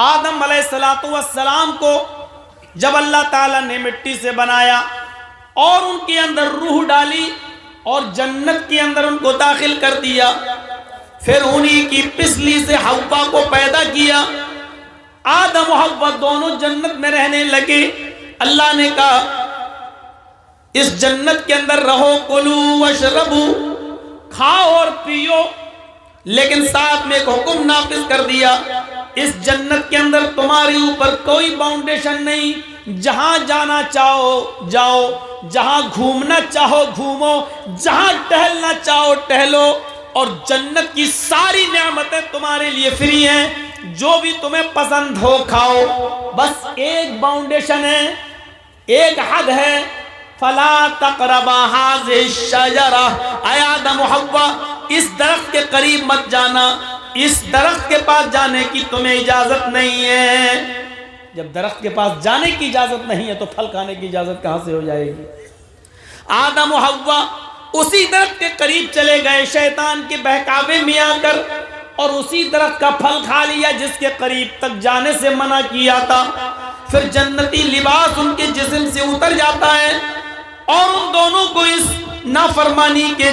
आदम अलैहिस्सलाम को जब अल्लाह ताला ने मिट्टी से बनाया और उनके अंदर रूह डाली और जन्नत के अंदर उनको दाखिल कर दिया, फिर उन्हीं की पिसली से हव्वा को पैदा किया। आदम और हव्वा दोनों जन्नत में रहने लगे। अल्लाह ने कहा इस जन्नत के अंदर रहो, कुलू वशरबू, खाओ और पियो, लेकिन साथ में एक हुक्म नाफिज कर दिया, इस जन्नत के अंदर तुम्हारे ऊपर कोई बाउंडेशन नहीं, जहां जाना चाहो जाओ, जहां घूमना चाहो घूमो, जहां टहलना चाहो टहलो, और जन्नत की सारी नेमतें तुम्हारे लिए फ्री हैं, जो भी तुम्हें पसंद हो खाओ। बस एक बाउंडेशन है, एक हद है, फला तक़रबा हाज़िहि शजरा, ऐ आदम व हव्वा इस दरख्त के करीब मत जाना, इस दरख्त के पास जाने की तुम्हें इजाजत नहीं है। जब दरख्त के पास जाने की इजाजत नहीं है तो फल खाने की इजाजत कहां से हो जाएगी। आदम और हव्वा उसी दरख्त के करीब चले गए शैतान के बहकावे में आकर, और उसी दरख्त का फल खा लिया जिसके करीब तक जाने से मना किया था। फिर जन्नती लिबास उनके जिस्म से उतर जाता है और उन दोनों को इस नाफरमानी के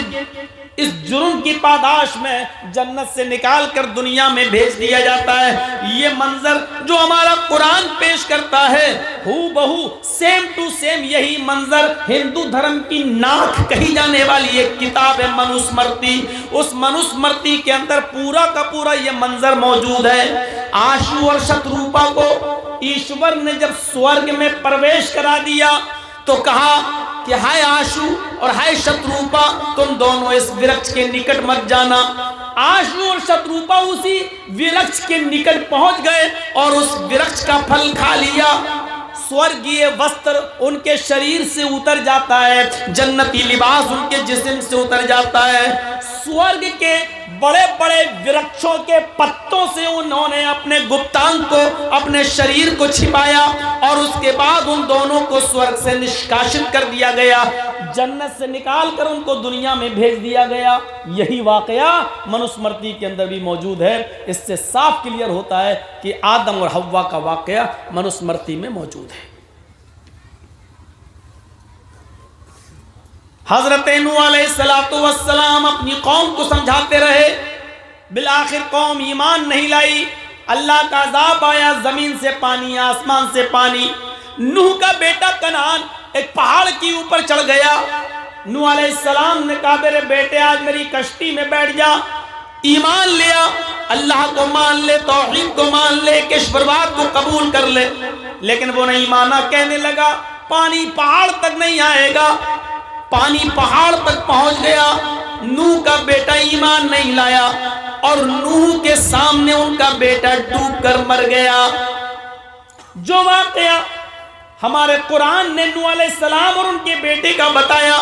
इस जुर्म की पादाश में जन्नत से निकाल कर दुनिया में भेज दिया जाता है। ये मंजर जो हमारा कुरान पेश करता है, हूबहू सेम टू सेम यही मंजर हिंदू धर्म की नाक कही जाने वाली एक किताब है मनुस्मृति, उस मनुस्मृति के अंदर पूरा का पूरा ये मंजर मौजूद है। आशु और शत्रुपा को ईश्वर ने जब स्वर्ग में प्रवेश करा दिया तो कहा कि हाय आशु और हाय शत्रुपा, तुम दोनों इस वृक्ष के निकट मत जाना। आशु और शत्रुपा उसी वृक्ष के निकट पहुंच गए और उस वृक्ष का फल खा लिया। स्वर्गीय वस्त्र उनके शरीर से उतर जाता है, जन्नती लिबास उनके जिस्म से उतर जाता है। स्वर्ग के बड़े बड़े वृक्षों के पत्तों से उन्होंने अपने गुप्तांग को, अपने शरीर को छिपाया, और उसके बाद उन दोनों को स्वर्ग से निष्कासित कर दिया गया, जन्नत से निकाल कर उनको दुनिया में भेज दिया गया। यही वाकया मनुस्मृति के अंदर भी मौजूद है। इससे साफ क्लियर होता है कि आदम और हव्वा का वाकया मनुस्मृति में मौजूद है। हजरत नूह अलैहिस्सलातु वस्सलाम अपनी कौम को समझाते रहे, बिल आखिर कौम ईमान नहीं लाई, अल्लाह का अज़ाब आया, जमीन से पानी, आसमान से पानी। नूह का बेटा कनान एक पहाड़ के ऊपर चढ़ गया। नूह अलैहिस्सलाम ने कहा मेरे बेटे आज मेरी कश्ती में बैठ जा, ईमान लिया, अल्लाह को मान ले, तौहीद को मान ले, ईश्वरवाद को कबूल कर ले, लेकिन वो नहीं माना। कहने लगा पानी पहाड़ तक नहीं आएगा। पानी पहाड़ तक पहुंच गया, नूह का बेटा ईमान नहीं लाया, और नूह के सामने उनका बेटा डूबकर मर गया। जो वाकया हमारे कुरान ने नूह अलैहिस्सलाम और उनके बेटे का बताया,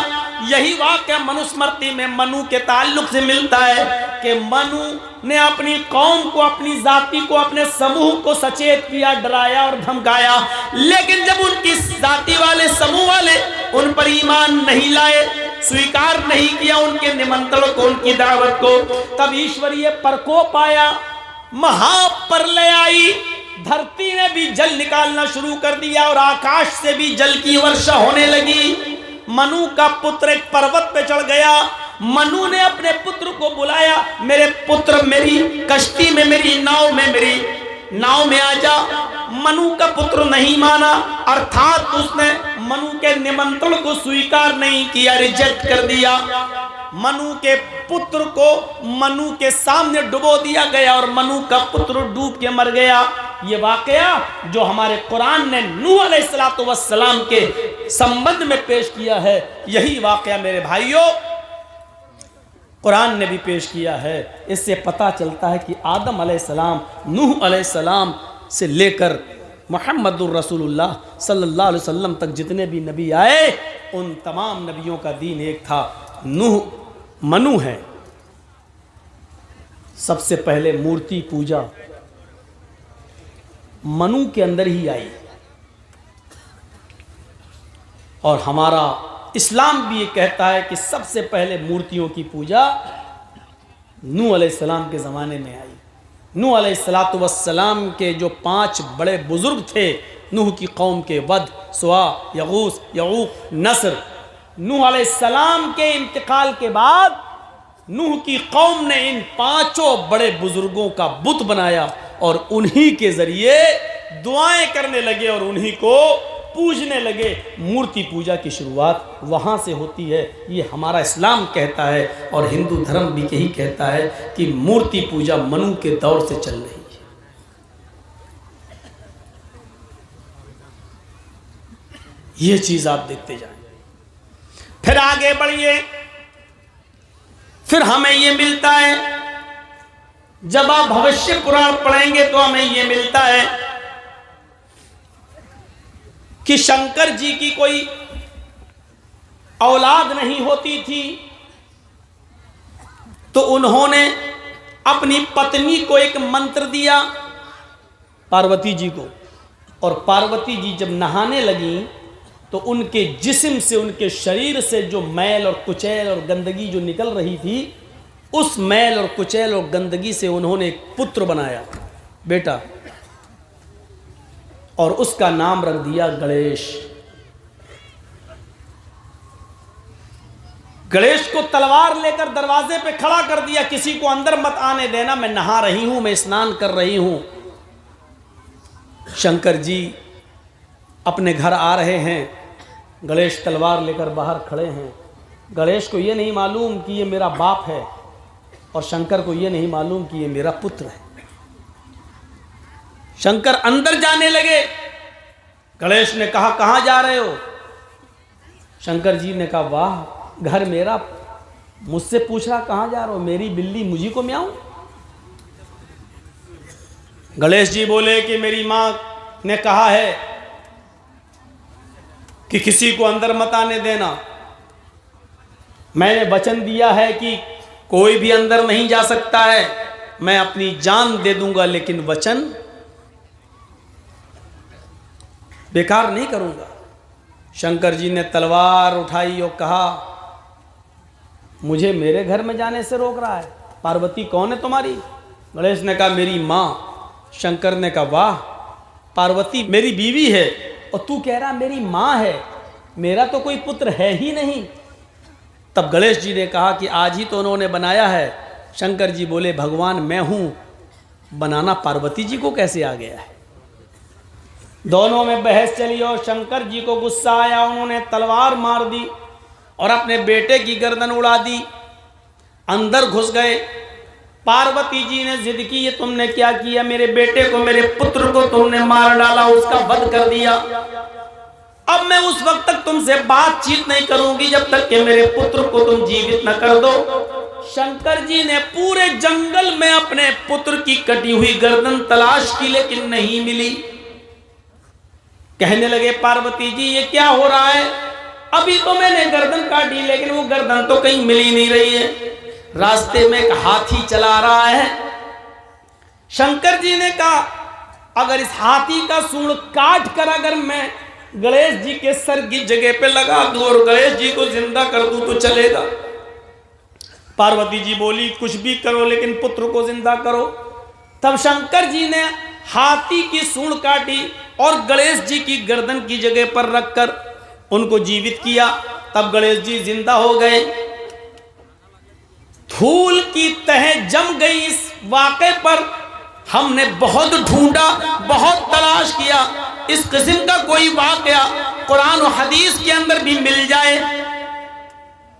यही वाकया मनुस्मृति में मनु के ताल्लुक से मिलता है कि मनु ने अपनी कौम को, अपनी जाति को, अपने समूह को सचेत किया, डराया और धमकाया, लेकिन जब उनकी जाति वाले, समूह वाले उन पर ईमान नहीं लाए, स्वीकार नहीं किया उनके निमंत्रण को, उनकी दावत को, तब ईश्वरीय प्रकोप आया, महाप्रलय आई, धरती ने भी जल निकालना शुरू कर दिया और आकाश से भी जल की वर्षा होने लगी। मनु का पुत्र एक पर्वत पे चढ़ गया। मनु ने अपने पुत्र को बुलाया, मेरे पुत्र मेरी कश्ती में, मेरी नाव में आ जा। मनु का पुत्र नहीं माना, अर्थात उसने मनु के निमंत्रण को स्वीकार नहीं किया, रिजेक्ट कर दिया। मनु के पुत्र को मनु के सामने डुबो दिया गया और मनु का पुत्र डूब के मर गया। ये वाकया जो हमारे कुरान ने नूह अलैहिस्सलातु वस्सलाम के संबंध में पेश किया है, यही वाकया मेरे भाइयों कुरान ने भी पेश किया है। इससे पता चलता है कि आदम अलैहिस्सलाम, नूह अलैहिस्सलाम से लेकर मुहम्मदुर रसूलुल्लाह सल्लल्लाहु अलैहि वसल्लम तक जितने भी नबी आए, उन तमाम नबियों का दीन एक था। नूह मनु है। सबसे पहले मूर्ति पूजा मनु के अंदर ही आई, और हमारा इस्लाम भी ये कहता है कि सबसे पहले मूर्तियों की पूजा नूह अलैहिस्सलाम के ज़माने में आई। नूह अलैहिस्सलातु वस्सलाम के जो 5 बड़े बुजुर्ग थे, नूह की कौम के वद, सुआ, यगूस, यऊक, नसर, नूह अलैहिस्सलाम के इंतकाल के बाद नूह की कौम ने इन 5 बड़े बुजुर्गों का बुत बनाया और उन्हीं के जरिए दुआएं करने लगे और उन्हीं को पूजने लगे। मूर्ति पूजा की शुरुआत वहाँ से होती है, ये हमारा इस्लाम कहता है और हिंदू धर्म भी यही कहता है कि मूर्ति पूजा मनु के दौर से चल रही है। ये चीज आप देखते जाएं। फिर आगे बढ़िए, फिर हमें ये मिलता है, जब आप भविष्य पुराण पढ़ेंगे तो हमें ये मिलता है कि शंकर जी की कोई औलाद नहीं होती थी, तो उन्होंने अपनी पत्नी को एक मंत्र दिया, पार्वती जी को, और पार्वती जी जब नहाने लगी तो उनके जिस्म से, उनके शरीर से जो मैल और कुचैल और गंदगी जो निकल रही थी, उस मैल और कुचैल और गंदगी से उन्होंने एक पुत्र बनाया, बेटा, और उसका नाम रख दिया गणेश। गणेश को तलवार लेकर दरवाजे पे खड़ा कर दिया, किसी को अंदर मत आने देना, मैं नहा रही हूं, मैं स्नान कर रही हूं। शंकर जी अपने घर आ रहे हैं, गणेश तलवार लेकर बाहर खड़े हैं। गणेश को ये नहीं मालूम कि ये मेरा बाप है और शंकर को ये नहीं मालूम कि ये मेरा पुत्र है। शंकर अंदर जाने लगे, गणेश ने कहा कहां जा रहे हो? शंकर जी ने कहा वाह, घर मेरा, मुझसे पूछ रहा कहां जा रहे हो, मेरी बिल्ली मुझी को म्याऊं? गणेश जी बोले कि मेरी मां ने कहा है कि किसी को अंदर मत आने देना, मैंने वचन दिया है कि कोई भी अंदर नहीं जा सकता है, मैं अपनी जान दे दूंगा लेकिन वचन बेकार नहीं करूंगा। शंकर जी ने तलवार उठाई और कहा मुझे मेरे घर में जाने से रोक रहा है, पार्वती कौन है तुम्हारी? गणेश ने कहा मेरी मां। शंकर ने कहा वाह, पार्वती मेरी बीवी है और तू कह रहा मेरी मां है, मेरा तो कोई पुत्र है ही नहीं। तब गणेश जी ने कहा कि आज ही तो उन्होंने बनाया है। शंकर जी बोले भगवान मैं हूं, बनाना पार्वती जी को कैसे आ गया है? दोनों में बहस चली और शंकर जी को गुस्सा आया, उन्होंने तलवार मार दी और अपने बेटे की गर्दन उड़ा दी, अंदर घुस गए। पार्वती जी ने जिद की ये तुमने क्या किया, मेरे बेटे को, मेरे पुत्र को तुमने मार डाला, उसका वध कर दिया। अब मैं उस वक्त तक तुमसे बातचीत नहीं करूंगी जब तक कि मेरे पुत्र को तुम जीवित न कर दो। शंकर जी ने पूरे जंगल में अपने पुत्र की कटी हुई गर्दन तलाश की लेकिन नहीं मिली। कहने लगे पार्वती जी ये क्या हो रहा है, अभी तो मैंने गर्दन काटी लेकिन वो गर्दन तो कहीं मिल ही नहीं रही है। रास्ते में एक हाथी चला रहा है। शंकर जी ने कहा अगर इस हाथी का सूंड काट कर अगर मैं गणेश जी के सर की जगह पे लगा दूं और गणेश जी को जिंदा कर दूं तो चलेगा? पार्वती जी बोली कुछ भी करो लेकिन पुत्र को जिंदा करो। तब शंकर जी ने हाथी की सूंड काटी और गणेश जी की गर्दन की जगह पर रखकर उनको जीवित किया। तब गणेश जी जिंदा हो गए। धूल की तह जम गई इस वाक़े पर। हमने बहुत ढूंढा, बहुत तलाश किया, इस किस्म का कोई वाक़या कुरान और हदीस के अंदर भी मिल जाए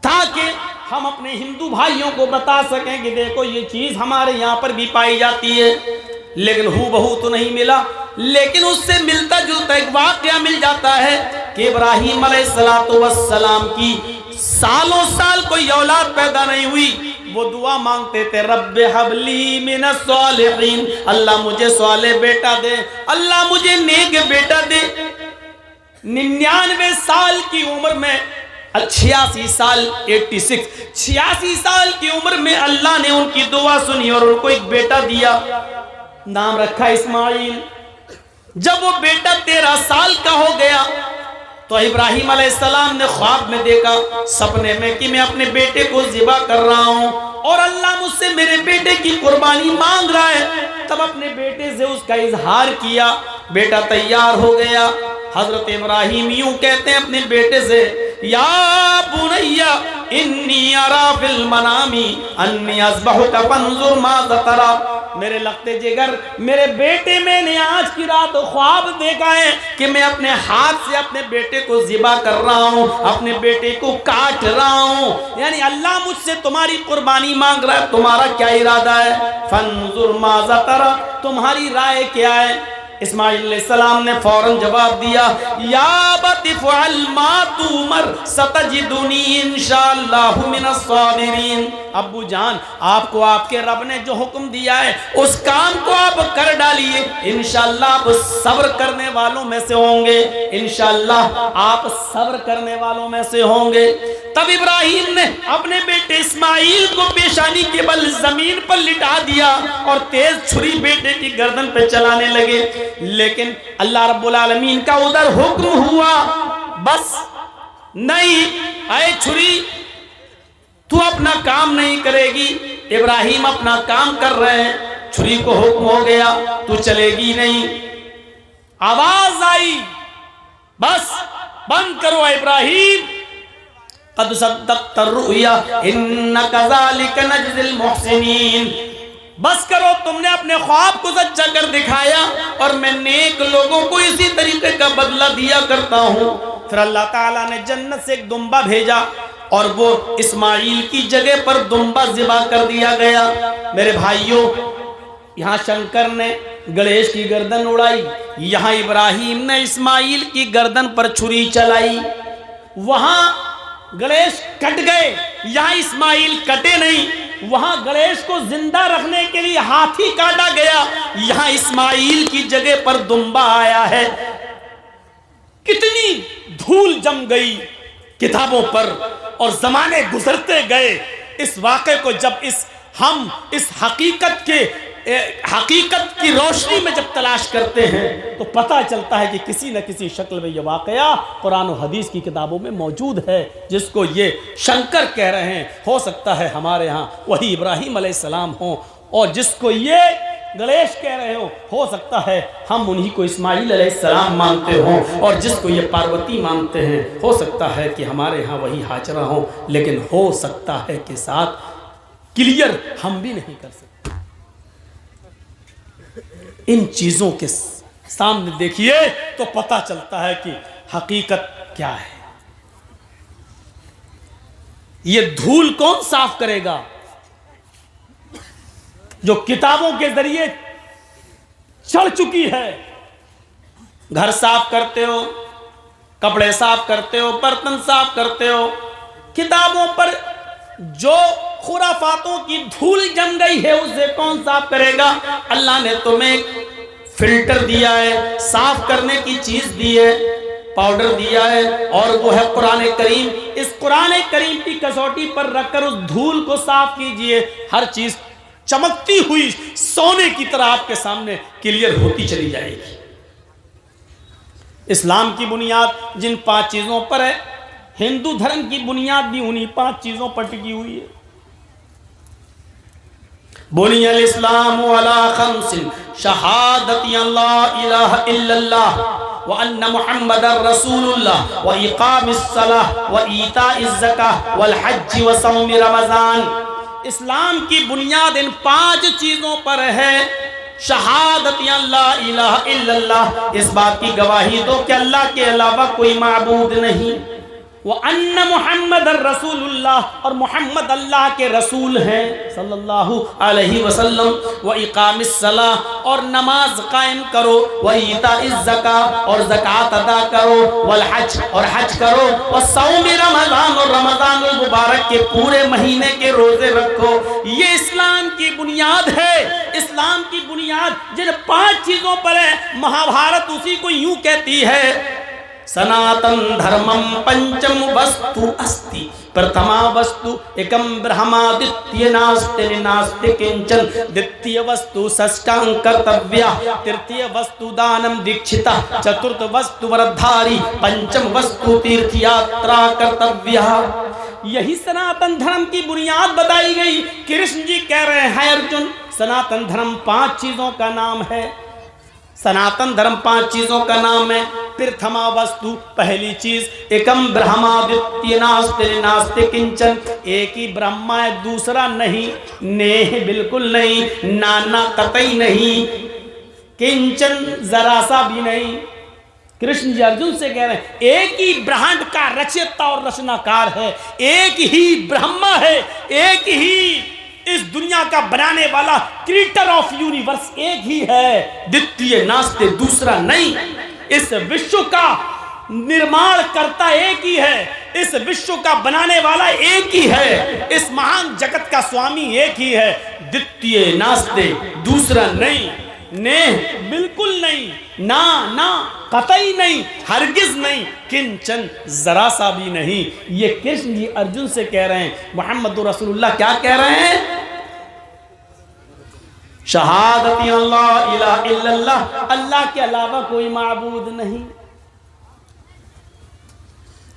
ताकि हम अपने हिंदू भाइयों को बता सकें कि देखो ये चीज हमारे यहाँ पर भी पाई जाती है, लेकिन हूबहू तो नहीं मिला। लेकिन उससे मिलता जुलता एक वाक़या मिल जाता है कि इब्राहीम अलैहिस्सलाम की सालों साल कोई औलाद पैदा नहीं हुई। वो दुआ मांगते थे रब्बे हबली मिनस सालिहीन, अल्लाह मुझे सालेह बेटा दे, अल्लाह मुझे नेक बेटा दे। 99 साल की उम्र में 86 साल 86 साल की उम्र में अल्लाह ने उनकी दुआ सुनी और उनको एक बेटा दिया, नाम रखा इस्माइल। जब वो बेटा 13 साल का हो गया तो इब्राहीम अलैहिस्सलाम ने ख्वाब में देखा, सपने में, कि मैं अपने बेटे को ज़िबा कर रहा हूं और अल्लाह मुझसे मेरे बेटे की कुर्बानी मांग रहा है। तब अपने बेटे से उसका इजहार किया, बेटा तैयार हो गया। हजरत इब्राहिम यूं कहते हैं अपने बेटे से, या बुनैया इन्नी अरा फिल मनामी अन्नी अज़बहुका फंजुर माज़ा तरा। मेरे लगते जिगर, मेरे बेटे, मैंने आज की रात ख्वाब देखा है कि मैं अपने हाथ से अपने बेटे को ज़िबा कर रहा हूँ, अपने बेटे को काट रहा हूँ। यानी अल्लाह मुझसे तुम्हारी कुर्बानी मांग रहा है, तुम्हारा क्या इरादा है? फंजुर माज़ा तरा, तुम्हारी राय क्या है? इस्माइल अलैहिस्सलाम ने फौरन जवाब दिया, या बती फ़अल मा तुमर सतजिदुनी इंशाअल्लाहु मिनस साबिरीन। अब्बू जान, आपको आपके रब ने जो हुक्म दिया है उस काम को आप कर डालिए, इंशाअल्लाह आप सब्र करने वालों में से होंगे, इंशाअल्लाह आप सब्र करने वालों में से होंगे। तब इब्राहिम ने अपने बेटे इस्माइल को पेशानी के बल जमीन पर लिटा दिया और तेज छुरी बेटे की गर्दन पे चलाने लगे। लेकिन अल्लाह रब्बुल आलमीन का उधर हुक्म हुआ, बस नहीं, आए छुरी, तू अपना काम नहीं करेगी। इब्राहिम अपना काम कर रहे हैं, छुरी को हुक्म हो गया, तू चलेगी नहीं। आवाज आई, बस बंद करो इब्राहिम, कद सद्दक़्ता रुया इन्ना कज़ालिका नजज़िल मुहसिनीन। बस करो, तुमने अपने ख्वाब को सच्चा कर दिखाया और मैं नेक लोगों को इसी तरीके का बदला दिया करता हूँ। फिर अल्लाह ताला ने जन्नत से एक दुम्बा भेजा और वो इस्माइल की जगह पर दुम्बा ज़िबा कर दिया गया। मेरे भाइयों, यहाँ शंकर ने गणेश की गर्दन उड़ाई, यहाँ इब्राहिम ने इस्माइल की गर्दन पर छुरी चलाई। वहाँ गणेश कट गए, यहाँ इस्माइल कटे नहीं। वहां गणेश को जिंदा रखने के लिए हाथी काटा गया, यहां इस्माइल की जगह पर दुम्बा आया है। कितनी धूल जम गई किताबों पर और जमाने गुजरते गए। इस वाक़े को जब हम इस हकीकत की रोशनी में जब तलाश करते हैं तो पता चलता है कि किसी न किसी शक्ल में यह वाक़या कुरान और हदीस की किताबों में मौजूद है। जिसको ये शंकर कह रहे हैं, हो सकता है हमारे यहाँ वही इब्राहिम अलैहिस्सलाम हो, और जिसको ये गणेश कह रहे हो सकता है हम उन्हीं को इस्माइल अलैहिस्सलाम मानते हों, और जिसको ये पार्वती मानते हैं हो सकता है कि हमारे यहाँ वही हाजरा हो। लेकिन हो सकता है कि साथ क्लियर हम भी नहीं कर सकते। इन चीजों के सामने देखिए तो पता चलता है कि हकीकत क्या है। ये धूल कौन साफ करेगा? जो किताबों के जरिए चढ़ चुकी है। घर साफ करते हो, कपड़े साफ करते हो, बर्तन साफ करते हो, किताबों पर जो खुराफातों की धूल जम गई है उसे कौन साफ करेगा? अल्लाह ने तुम्हें फिल्टर दिया है, साफ करने की चीज दी है, पाउडर दिया है, और वो है कुरान करीम। इस कुरान करीम की कसौटी पर रखकर उस धूल को साफ कीजिए। हर चीज चमकती हुई सोने की तरह आपके सामने क्लियर होती चली जाएगी। इस्लाम की बुनियाद जिन 5 चीजों पर है, हिंदू धर्म की बुनियाद भी उन्हीं 5 चीजों पर टिकी हुई है। बुनियल इस्लाम अला खम्सिन शहादती अल्ला इलाहा इल्लल्लाह व अन्ना मुहम्मदर रसूलुल्लाह व इकामिस सलाह व ईताइज ज़काह वल हज्ज व सौम रमज़ान। इस्लाम की बुनियाद इन 5 चीजों पर है। शहादती अल्ला इलाहा इल्लल्लाह, इस बात की गवाही दो कि अल्लाह के अलावा कोई माबूद नहीं। वो अन्ना मुहम्मद रसूलुल्लाह, और मोहम्मद अल्लाह के रसूल हैं सल्लल्लाहु अलैहि वसल्लम। व इकामिस सलाह, और नमाज कायम करो। व ईताइज ज़कात, और ज़कात अदा करो। वल हज, और हज करो। व सौम रमज़ान, और रमज़ानुल मुबारक के पूरे महीने के रोजे रखो। ये इस्लाम की बुनियाद है। इस्लाम की बुनियाद जिन 5 चीजों पर है, महाभारत उसी को यूं कहती है, सनातन धर्मम पंचम वस्तु अस्ति, प्रथमा वस्तु एकम ब्रह्मा, द्वितीय नास्ति नास्ति किंचन, द्वितीय वस्तु षष्ठांग कर्तव्या, तृतीय वस्तु दानम दीक्षिता, चतुर्थ वस्तु वरधारी, पंचम वस्तु तीर्थयात्रा कर्तव्या। यही सनातन धर्म की बुनियाद बताई गई। कृष्ण जी कह रहे हैं अर्जुन, सनातन धर्म 5 चीजों का नाम है। सनातन धर्म 5 चीजों का नाम है। प्रथमा वस्तु, पहली चीज, एकम ब्रह्मा द्वितीय नास्ति नास्ति किंचन, एक ही ब्रह्मा है दूसरा नहीं, नेह बिल्कुल नहीं, नाना कतई नहीं, किंचन जरा सा भी नहीं। कृष्ण जी अर्जुन से कह रहे हैं एक ही ब्रह्मांड का रचयिता और रचनाकार है, एक ही ब्रह्मा है, एक ही इस दुनिया का बनाने वाला क्रिएटर ऑफ यूनिवर्स एक ही है, द्वितीय नास्ते दूसरा नहीं। इस विश्व का निर्माण करता एक ही है, इस विश्व का बनाने वाला एक ही है, इस महान जगत का स्वामी एक ही है, द्वितीय नास्ते दूसरा नहीं, ने बिल्कुल नहीं, ना ना कतई नहीं, हरगिज नहीं, किंचन जरा सा भी नहीं। ये कृष्ण जी अर्जुन से कह रहे हैं। मोहम्मद रसूलुल्लाह क्या कह रहे हैं? शहादती अल्लाह इलाहा इल्लल्लाह, अल्लाह के अलावा कोई माबूद नहीं।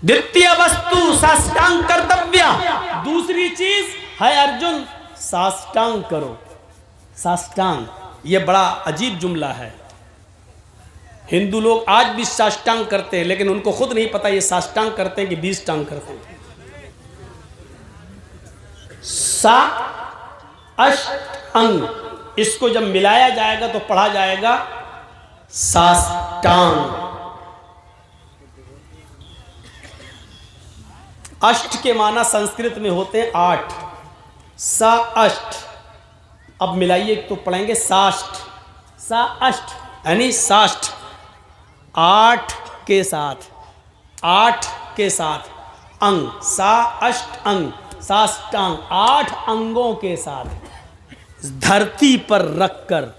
द्वितीय वस्तु साष्टांग कर्तव्य, दूसरी चीज है अर्जुन साष्टांग करो। साष्टांग ये बड़ा अजीब जुमला है। हिंदू लोग आज भी साष्टांग करते हैं, लेकिन उनको खुद नहीं पता ये साष्टांग करते हैं कि 20 टांग करते हैं। सा अष्ट अंग, इसको जब मिलाया जाएगा तो पढ़ा जाएगा साष्टांग। अष्ट के माना संस्कृत में होते हैं 8, सा अष्ट। अब मिलाइए तो पढ़ेंगे साष्ट, सा अष्ट यानी साष्ट, 8 के साथ, 8 के साथ अंग, सा अष्ट अंग, साष्टांग 8 अंगों के साथ धरती पर रखकर,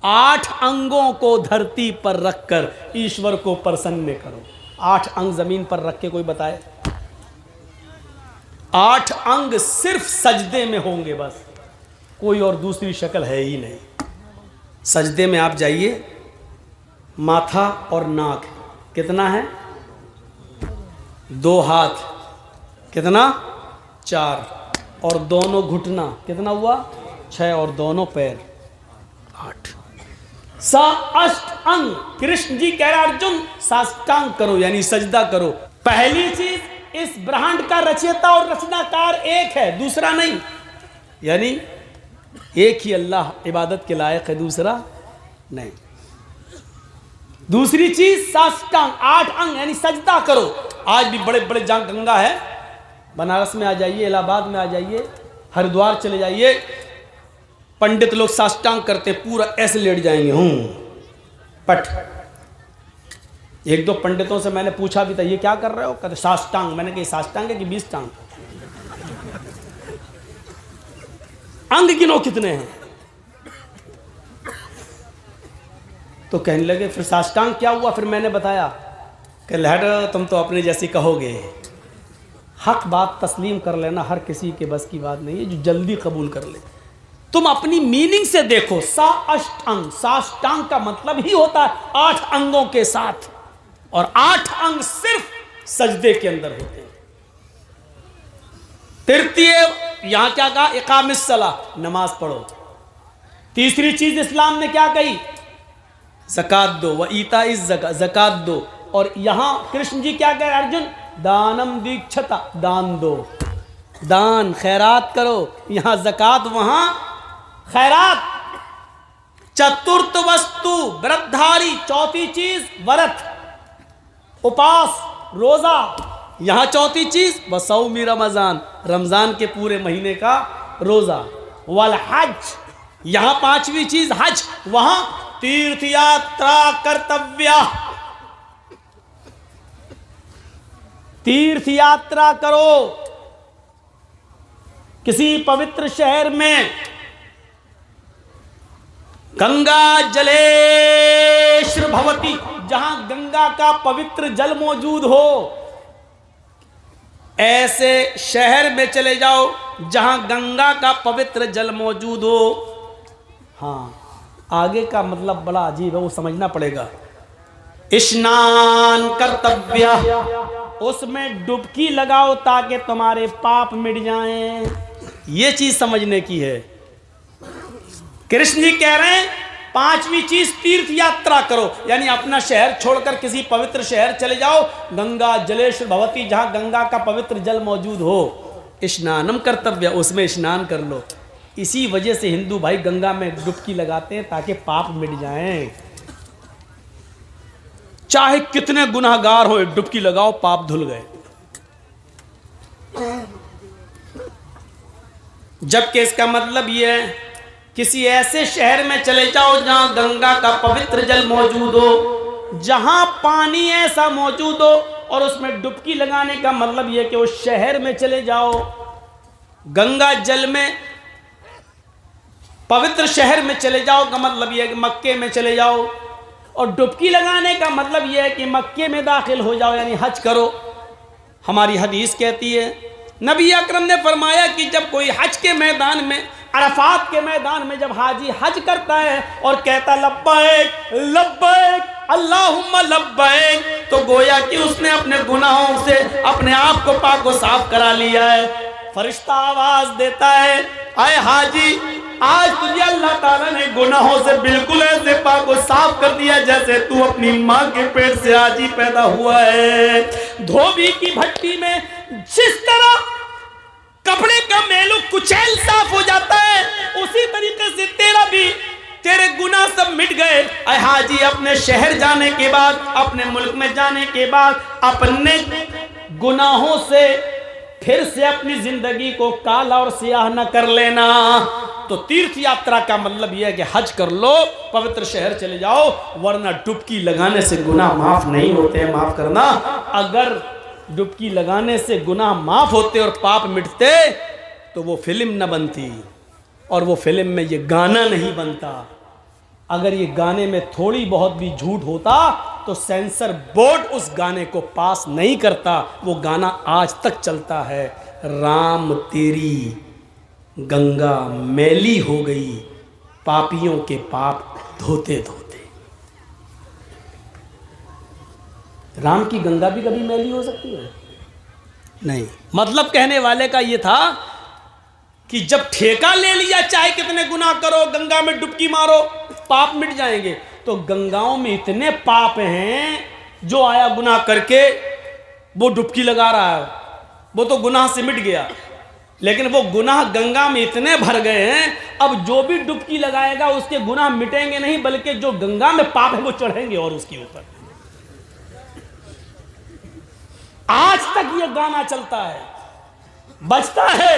8 अंगों को धरती पर रखकर ईश्वर को प्रसन्न करो। 8 अंग जमीन पर रख के कोई बताए? 8 अंग सिर्फ सजदे में होंगे बस, कोई और दूसरी शक्ल है ही नहीं। सजदे में आप जाइए, माथा और नाक कितना है? 2 हाथ कितना? 4, और दोनों घुटना कितना हुआ? 6, और दोनों पैर 8। सा अष्ट अंग। कृष्ण जी कह रहा अर्जुन साष्टांग करो यानी सजदा करो। पहली चीज, इस ब्रह्मांड का रचयिता और रचनाकार एक है, दूसरा नहीं, यानी एक ही अल्लाह इबादत के लायक है, दूसरा नहीं। दूसरी चीज साष्टांग, 8 अंग यानी सजदा करो। आज भी बड़े बड़े जहां गंगा है, बनारस में आ जाइए, इलाहाबाद में आ जाइए, हरिद्वार चले जाइए, पंडित लोग साष्टांग करते, पूरा ऐसे लेट जाएंगे पट। 1-2 पंडितों से मैंने पूछा भी था ये क्या कर रहे हो? कहते साष्टांग। मैंने कहा साष्टांग है कि 20 टांग? अंग गिनो कितने हैं? तो कहने लगे फिर साष्टांग क्या हुआ? फिर मैंने बताया कि लहर तुम तो अपने जैसी कहोगे, हक बात तस्लीम कर लेना हर किसी के बस की बात नहीं है जो जल्दी कबूल कर ले। तुम अपनी मीनिंग से देखो, सा अष्ट अंग, साष्टांग का मतलब ही होता है 8 अंगों के साथ, और 8 अंग सिर्फ सजदे के अंदर होते हैं। तृतीय यहां क्या कहा? इकामिस सलाह, नमाज पढ़ो। तीसरी चीज इस्लाम ने क्या कही? ज़कात दो, व ईता इस ज़कात दो। और यहां कृष्ण जी क्या कह रहे? अर्जुन दानम दीक्षता, दान दो, दान खैरात करो। यहां ज़कात, वहां खैरात। चतुर्थ वस्तु व्रतधारी, चौथी चीज व्रत, उपास, रोजा। यहां चौथी चीज बसौमी रमजान, रमजान के पूरे महीने का रोजा। वल हज, यहां 5वीं चीज हज, वहां तीर्थ यात्रा कर्तव्य, तीर्थ यात्रा करो। किसी पवित्र शहर में गंगा जलेश्वर भवती, जहां गंगा का पवित्र जल मौजूद हो, ऐसे शहर में चले जाओ जहां गंगा का पवित्र जल मौजूद हो। हाँ, आगे का मतलब बड़ा अजीब है, वो समझना पड़ेगा। स्नान कर्तव्य, उसमें डुबकी लगाओ ताकि तुम्हारे पाप मिट जाएं। ये चीज समझने की है। कृष्ण जी कह रहे हैं पांचवी चीज तीर्थ यात्रा करो, यानी अपना शहर छोड़कर किसी पवित्र शहर चले जाओ। गंगा जलेश्वर भवती, जहां गंगा का पवित्र जल मौजूद हो, स्नानम कर्तव्य, उसमें स्नान कर लो। इसी वजह से हिंदू भाई गंगा में डुबकी लगाते हैं ताकि पाप मिट जाएं। चाहे कितने गुनाहगार हो, डुबकी लगाओ, पाप धुल गए। जबकि इसका मतलब यह है किसी ऐसे शहर में चले जाओ जहां गंगा का पवित्र जल मौजूद हो, जहां पानी ऐसा मौजूद हो, और उसमें डुबकी लगाने का मतलब यह कि उस शहर में चले जाओ, गंगा जल में पवित्र शहर में चले जाओ का मतलब यह है कि मक्के में चले जाओ, और डुबकी लगाने का मतलब यह है कि मक्के में दाखिल हो जाओ, यानी हज करो। हमारी हदीस कहती है, नबी अकरम ने फरमाया कि जब कोई हज के मैदान में, अरफात के मैदान में जब हाजी हज करता है और कहता लब्बैक लब्बैक अल्लाहुम्मा लब्बैक, तो गोया कि उसने अपने गुनाहों से अपने आप को पाक व साफ करा लिया है। फरिश्ता आवाज देता है, आए हाजी, आज तुझे अल्लाह ताला ने गुनाहों से बिल्कुल ऐसे पाक व साफ कर दिया जैसे तू अपनी माँ के पेट से आज ही पैदा हुआ है। धोबी की भट्टी में जिस तरह कपड़े का मेलू कुचैल साफ हो जाता है, उसी तरीके से तेरा भी, तेरे गुनाह सब मिट गए। हाजी अपने शहर जाने के बाद, अपने मुल्क में जाने के बाद अपने गुनाहों से फिर से अपनी जिंदगी को काला और सियाह न कर लेना। तो तीर्थ यात्रा का मतलब यह है कि हज कर लो, पवित्र शहर चले जाओ, वरना डुबकी लगाने से गुनाह माफ नहीं होते। माफ करना, अगर डुबकी लगाने से गुनाह माफ होते और पाप मिटते तो वो फिल्म न बनती, और वो फिल्म में ये गाना नहीं बनता। अगर ये गाने में थोड़ी बहुत भी झूठ होता तो सेंसर बोर्ड उस गाने को पास नहीं करता। वो गाना आज तक चलता है, राम तेरी गंगा मैली हो गई, पापियों के पाप धोते धोते। राम की गंगा भी कभी मैली हो सकती है? नहीं। मतलब कहने वाले का यह था कि जब ठेका ले लिया, चाहे कितने गुनाह करो, गंगा में डुबकी मारो, पाप मिट जाएंगे। तो गंगाओं में इतने पाप हैं, जो आया गुनाह करके वो डुबकी लगा रहा है, वो तो गुनाह से मिट गया, लेकिन वो गुनाह गंगा में इतने भर गए हैं, अब जो भी डुबकी लगाएगा उसके गुनाह मिटेंगे नहीं, बल्कि जो गंगा में पाप है वो चढ़ेंगे और उसके ऊपर। आज तक ये गाना चलता है, बजता है,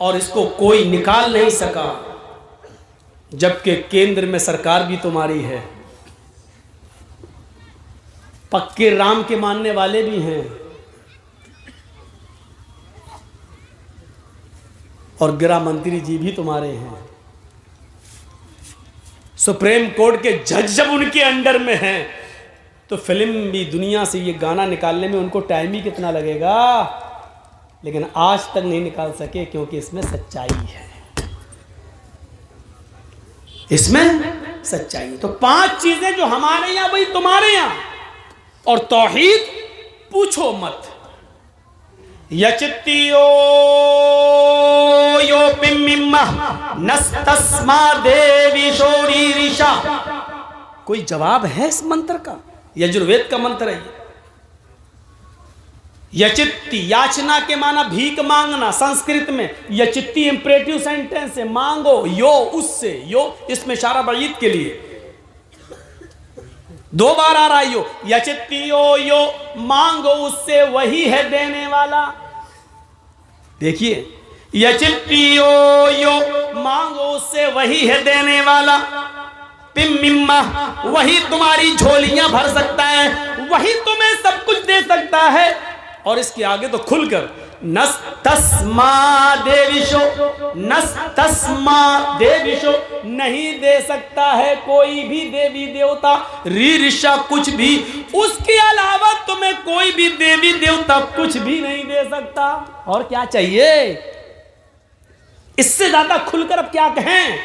और इसको कोई निकाल नहीं सका, जबकि केंद्र में सरकार भी तुम्हारी है, पक्के राम के मानने वाले भी हैं, और गृह मंत्री जी भी तुम्हारे हैं, सुप्रीम कोर्ट के जज जब उनके अंडर में हैं, तो फिल्म भी दुनिया से ये गाना निकालने में उनको टाइम ही कितना लगेगा, लेकिन आज तक नहीं निकाल सके, क्योंकि इसमें सच्चाई है, इसमें सच्चाई। तो 5 चीजें जो हमारे यहां वही तुम्हारे यहां, और तौहीद पूछो मत। यचित्तियो यो पिम्मिम्मा नस्तस्मा देवी शोरी ऋषा। कोई जवाब है इस मंत्र का? यजुर्वेद का मंत्र है। यचित्ती, याचना के माना भीख मांगना, संस्कृत में यचित्ती इंपरेटिव सेंटेंस है, मांगो, यो उससे, यो इसमें इशारा बईद के लिए 2 बार आ रहा है यो। यचित्ती यो मांगो उससे, वही है देने वाला। देखिए, यचित्ती यो मांगो उससे, वही है देने वाला। पिम्मिम्मा, वही तुम्हारी झोलियां भर सकता है, वही तुम्हें सब कुछ दे सकता है। और इसके आगे तो खुलकर नस्तस्मा देविशो, नस्तस्मा देविशो, नहीं दे सकता है कोई भी देवी देवता, ऋषा कुछ भी, उसके अलावा तुम्हें कोई भी देवी देवता कुछ भी नहीं दे सकता। और क्या चाहिए? इससे ज्यादा खुलकर अब क्या कहें?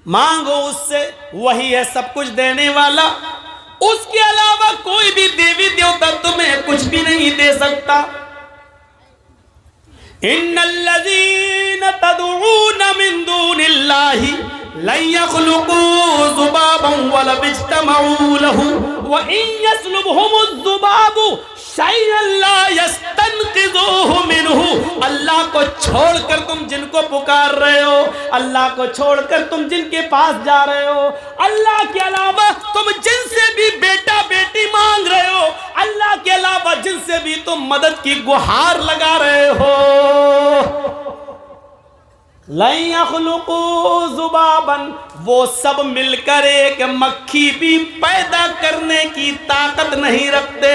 मांगो उससे, वही है सब कुछ देने वाला। उसके अलावा कोई भी देवी देवता तुम्हें कुछ भी नहीं दे सकता। इन्नल्लज़ीना तदऊना मिन दूनिल्लाहि लन यख़्लुक़ू ज़ुबाबन वलौ इज्तमऊ लहू व इन यस्लुबहुमुज़्ज़ुबाबु शैअन ला यस्तनक़िज़ूहु मिन्हु। अल्लाह को छोड़कर तुम जिनको पुकार रहे हो, अल्लाह को छोड़कर तुम जिनके पास जा रहे हो, अल्लाह के अलावा तुम जिनसे भी बेटा बेटी मांग रहे हो, अल्लाह के अलावा जिनसे भी तुम मदद की गुहार लगा रहे हो, लन यख़्लुक़ू ज़ुबाबन, वो सब मिलकर एक मक्खी भी पैदा करने की ताकत नहीं रखते।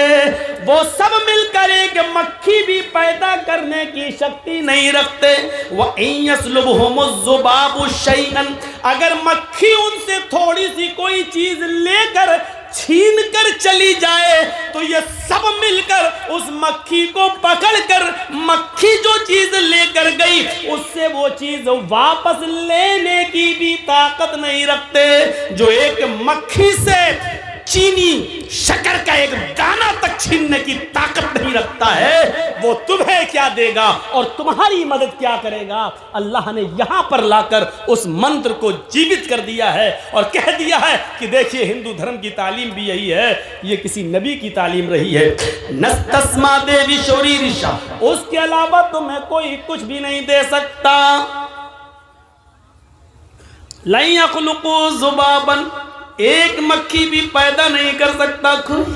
वो सब मिलकर एक मक्खी भी पैदा करने की शक्ति नहीं रखते। व इन यस्लुबहुमुज़्ज़ुबाबु शैअन, अगर मक्खी उनसे थोड़ी सी कोई चीज लेकर छीन कर चली जाए तो ये सब मिलकर उस मक्खी को पकड़कर, मक्खी जो चीज लेकर गई उससे वो चीज वापस लेने की भी ताकत नहीं रखते। जो एक मक्खी से चीनी शक्कर का एक दाना तक छीनने की ताकत नहीं रखता है, वो तुम्हें क्या देगा और तुम्हारी मदद क्या करेगा। अल्लाह ने यहां पर लाकर उस मंत्र को जीवित कर दिया है और कह दिया है कि देखिए हिंदू धर्म की तालीम भी यही है, ये किसी नबी की तालीम रही है। नस्तस्मा देवी शोरी ऋषा, उसके अलावा तुम्हें कोई कुछ भी नहीं दे सकता। लन यख़्लुक़ू ज़ुबाबन, एक मक्खी भी पैदा नहीं कर सकता खुद।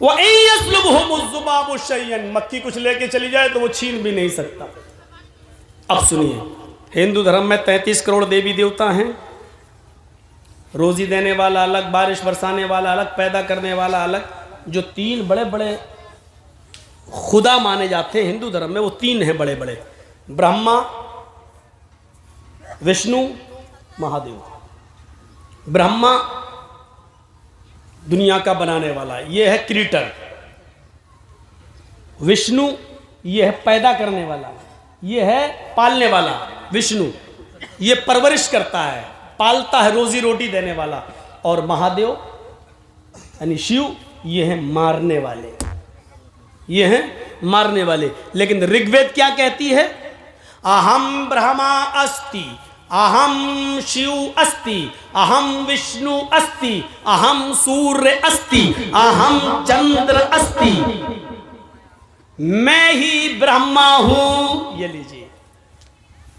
वो यस्लुबहुमुज़्ज़ुबाबु शैअन, मक्खी कुछ लेके चली जाए तो वो छीन भी नहीं सकता। अब सुनिए, हिंदू धर्म में 33 करोड़ देवी देवता हैं। रोजी देने वाला अलग, बारिश बरसाने वाला अलग, पैदा करने वाला अलग। जो 3 बड़े बड़े खुदा माने जाते हैं हिंदू धर्म में, वो 3 हैं बड़े बड़े, ब्रह्मा, विष्णु, महादेव। ब्रह्मा दुनिया का बनाने वाला, ये है क्रिएटर। विष्णु ये है पैदा करने वाला, ये है पालने वाला। विष्णु ये परवरिश करता है, पालता है, रोजी रोटी देने वाला। और महादेव यानी शिव ये है मारने वाले, ये हैं मारने वाले। लेकिन ऋग्वेद क्या कहती है? अहम ब्रह्मा अस्ति, अहम शिव अस्ति, अहम विष्णु अस्ति, अहम सूर्य अस्ति, अहम चंद्र अस्ति। मैं ही ब्रह्मा हूं, ये लीजिए,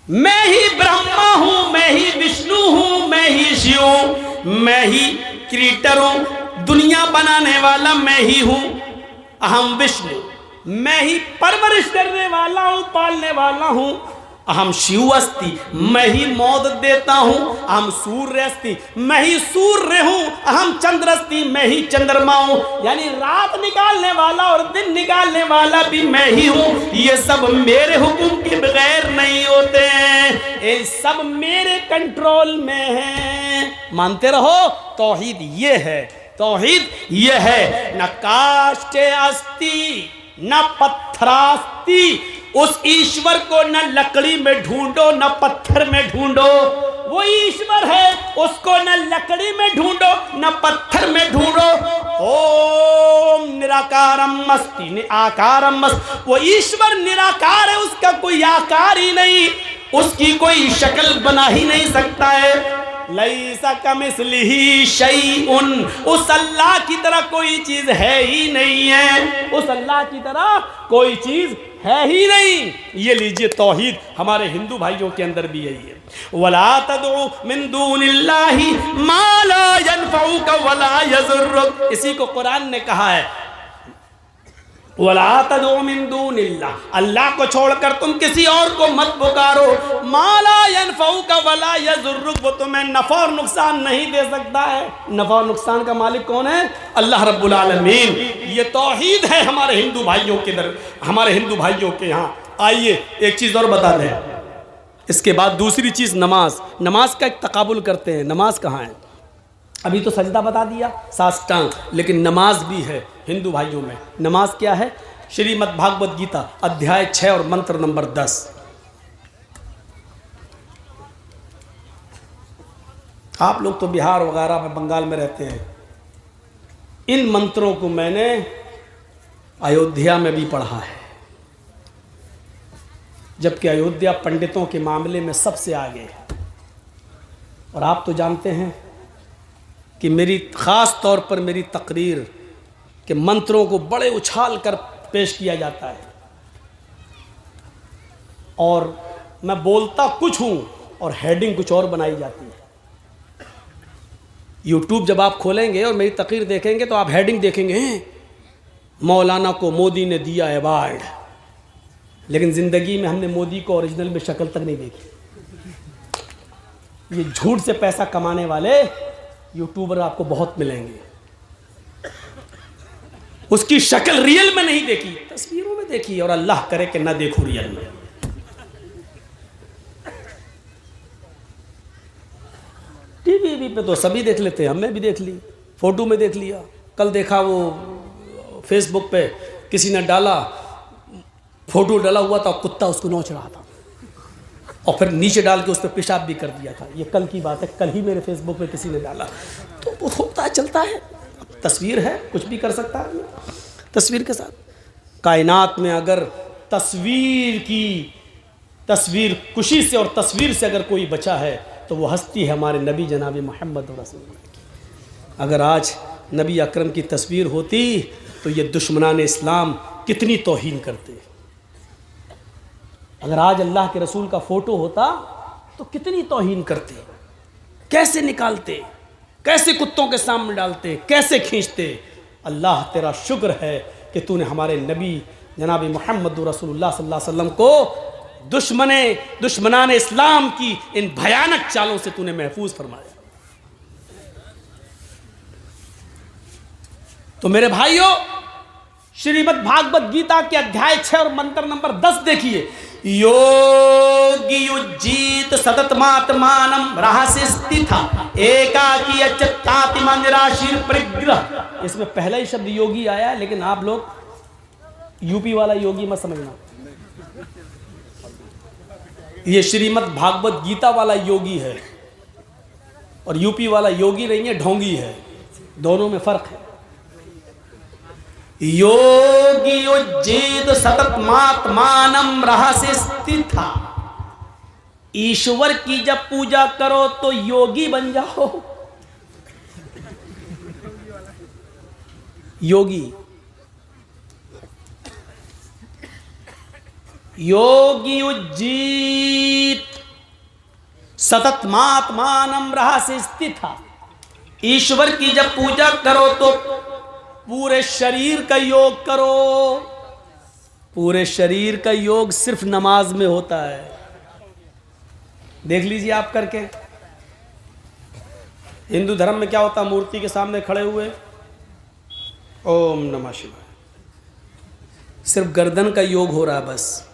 मैं ही ब्रह्मा हूं, मैं ही विष्णु हूं, मैं ही शिव हूं, मैं ही क्रिएटर हूं, दुनिया बनाने वाला मैं ही हूं। अहम विष्णु, मैं ही परवरिश करने वाला हूं, पालने वाला हूं। अहम शिव अस्ति, मैं ही मौत देता हूं। अहम सूर्य अस्ति, मैं ही सूर्य हूं। अहम चंद्र अस्ति, मैं ही चंद्रमा हूं। यानी रात निकालने वाला और दिन निकालने वाला भी मैं ही हूं। ये सब मेरे हुक्म के बगैर नहीं होते हैं, ये सब मेरे कंट्रोल में है। मानते रहो, तौहीद ये है, तौहीद ये है। न काष्ठे अस्ति न पत्थरास्ति, उस ईश्वर को न लकड़ी में ढूंढो न पत्थर में ढूंढो। वो ईश्वर है, उसको न लकड़ी में ढूंढो न पत्थर में ढूंढो। ओम निराकारम अस्ति निराकारम अस्ति, वो ईश्वर निराकार है, उसका कोई आकार ही नहीं, उसकी कोई शक्ल बना ही नहीं सकता है। लैसा कमिस्लिही शैउन, उस अल्लाह की तरह कोई चीज है ही नहीं है, उस अल्लाह की तरह कोई चीज है ही नहीं। ये लीजिए, तौहीद हमारे हिंदू भाइयों के अंदर भी यही है। वला तदउ मिन दूनिल्लाहि मा ला यनफउका वला यज़ुर्रुक, इसी को कुरान ने कहा है, वला तदउ मिन दूनिल्लाह, अल्लाह को छोड़कर तुम किसी और को मत पुकारो। मा ला यनफउका वला यज़ुर्रुक, वो तुम्हें नफा और नुकसान नहीं दे सकता है। नफा और नुकसान का मालिक कौन है? अल्लाह रब्बुल आलमीन। ये तौहीद है हमारे हिंदू भाइयों के दर, हमारे हिंदू भाइयों के यहाँ। आइए एक चीज़ और बता दें, इसके बाद दूसरी चीज़ नमाज। नमाज का एक तकाबुल करते हैं, नमाज कहाँ है? अभी तो सजदा बता दिया, साष्टांग, लेकिन नमाज भी है हिंदू भाइयों में। नमाज क्या है? श्रीमद् भागवत गीता अध्याय 6 और मंत्र नंबर 10। आप लोग तो बिहार वगैरह में, बंगाल में रहते हैं। इन मंत्रों को मैंने अयोध्या में भी पढ़ा है, जबकि अयोध्या पंडितों के मामले में सबसे आगे है। और आप तो जानते हैं कि मेरी ख़ास तौर पर मेरी तकरीर के मंत्रों को बड़े उछाल कर पेश किया जाता है, और मैं बोलता कुछ हूँ और हेडिंग कुछ और बनाई जाती है। यूट्यूब जब आप खोलेंगे और मेरी तकरीर देखेंगे तो आप हेडिंग देखेंगे, मौलाना को मोदी ने दिया अवार्ड, लेकिन ज़िंदगी में हमने मोदी को ओरिजिनल में शक्ल तक नहीं देखी। ये झूठ से पैसा कमाने वाले यूट्यूबर आपको बहुत मिलेंगे, उसकी शक्ल रियल में नहीं देखी, तस्वीरों में देखी, और अल्लाह करे कि ना देखो रियल में। टीवी पे तो सभी देख लेते हैं, हमने भी देख ली, फोटो में देख लिया। कल देखा वो फेसबुक पे किसी ने डाला, फोटो डाला हुआ था, कुत्ता उसको नोच रहा था, और फिर नीचे डाल के उस पर पेशाब भी कर दिया था। ये कल की बात है, कल ही मेरे फेसबुक पे किसी ने डाला। तो वो होता है, चलता है, तस्वीर है, कुछ भी कर सकता है तस्वीर के साथ। कायनात में अगर तस्वीर कुशी से और तस्वीर से अगर कोई बचा है तो वो हस्ती है हमारे नबी जनाब मोहम्मद रसूलुल्लाह की। अगर आज नबी अकरम की तस्वीर होती तो ये दुश्मनान इस्लाम कितनी तौहीन करते। अगर आज अल्लाह के रसूल का फ़ोटो होता तो कितनी तौहीन करते, कैसे निकालते, कैसे कुत्तों के सामने डालते, कैसे खींचते। अल्लाह तेरा शुक्र है कि तूने हमारे नबी जनाब मोहम्मद रसूलुल्लाह सल्लल्लाहु अलैहि वसल्लम को दुश्मनान इस्लाम की इन भयानक चालों से तूने महफूज फरमाया। तो मेरे भाइयों, श्रीमद् भागवत गीता के अध्याय 6 और मंत्र नंबर 10 देखिए। योगी युज्जीत सततमात्मानम रहस्य स्थिता एकाकी अच्युताति मंजराशीर परिग्रह। इसमें पहला ही शब्द योगी आया, लेकिन आप लोग यूपी वाला योगी मत समझना, ये श्रीमद् भागवत गीता वाला योगी है, और यूपी वाला योगी नहीं है, ढोंगी है। दोनों में फर्क है। योगी उज्जीत सततमात्मानम रहस्य स्थिता। ईश्वर की जब पूजा करो तो योगी बन जाओ। योगी उज्जीत सततमात्मानम रहस्य स्थिता। ईश्वर की जब पूजा करो तो पूरे शरीर का योग करो। पूरे शरीर का योग सिर्फ नमाज में होता है। देख लीजिए आप करके। हिंदू धर्म में क्या होता है, मूर्ति के सामने खड़े हुए ओम नमः शिवाय, सिर्फ गर्दन का योग हो रहा है बस,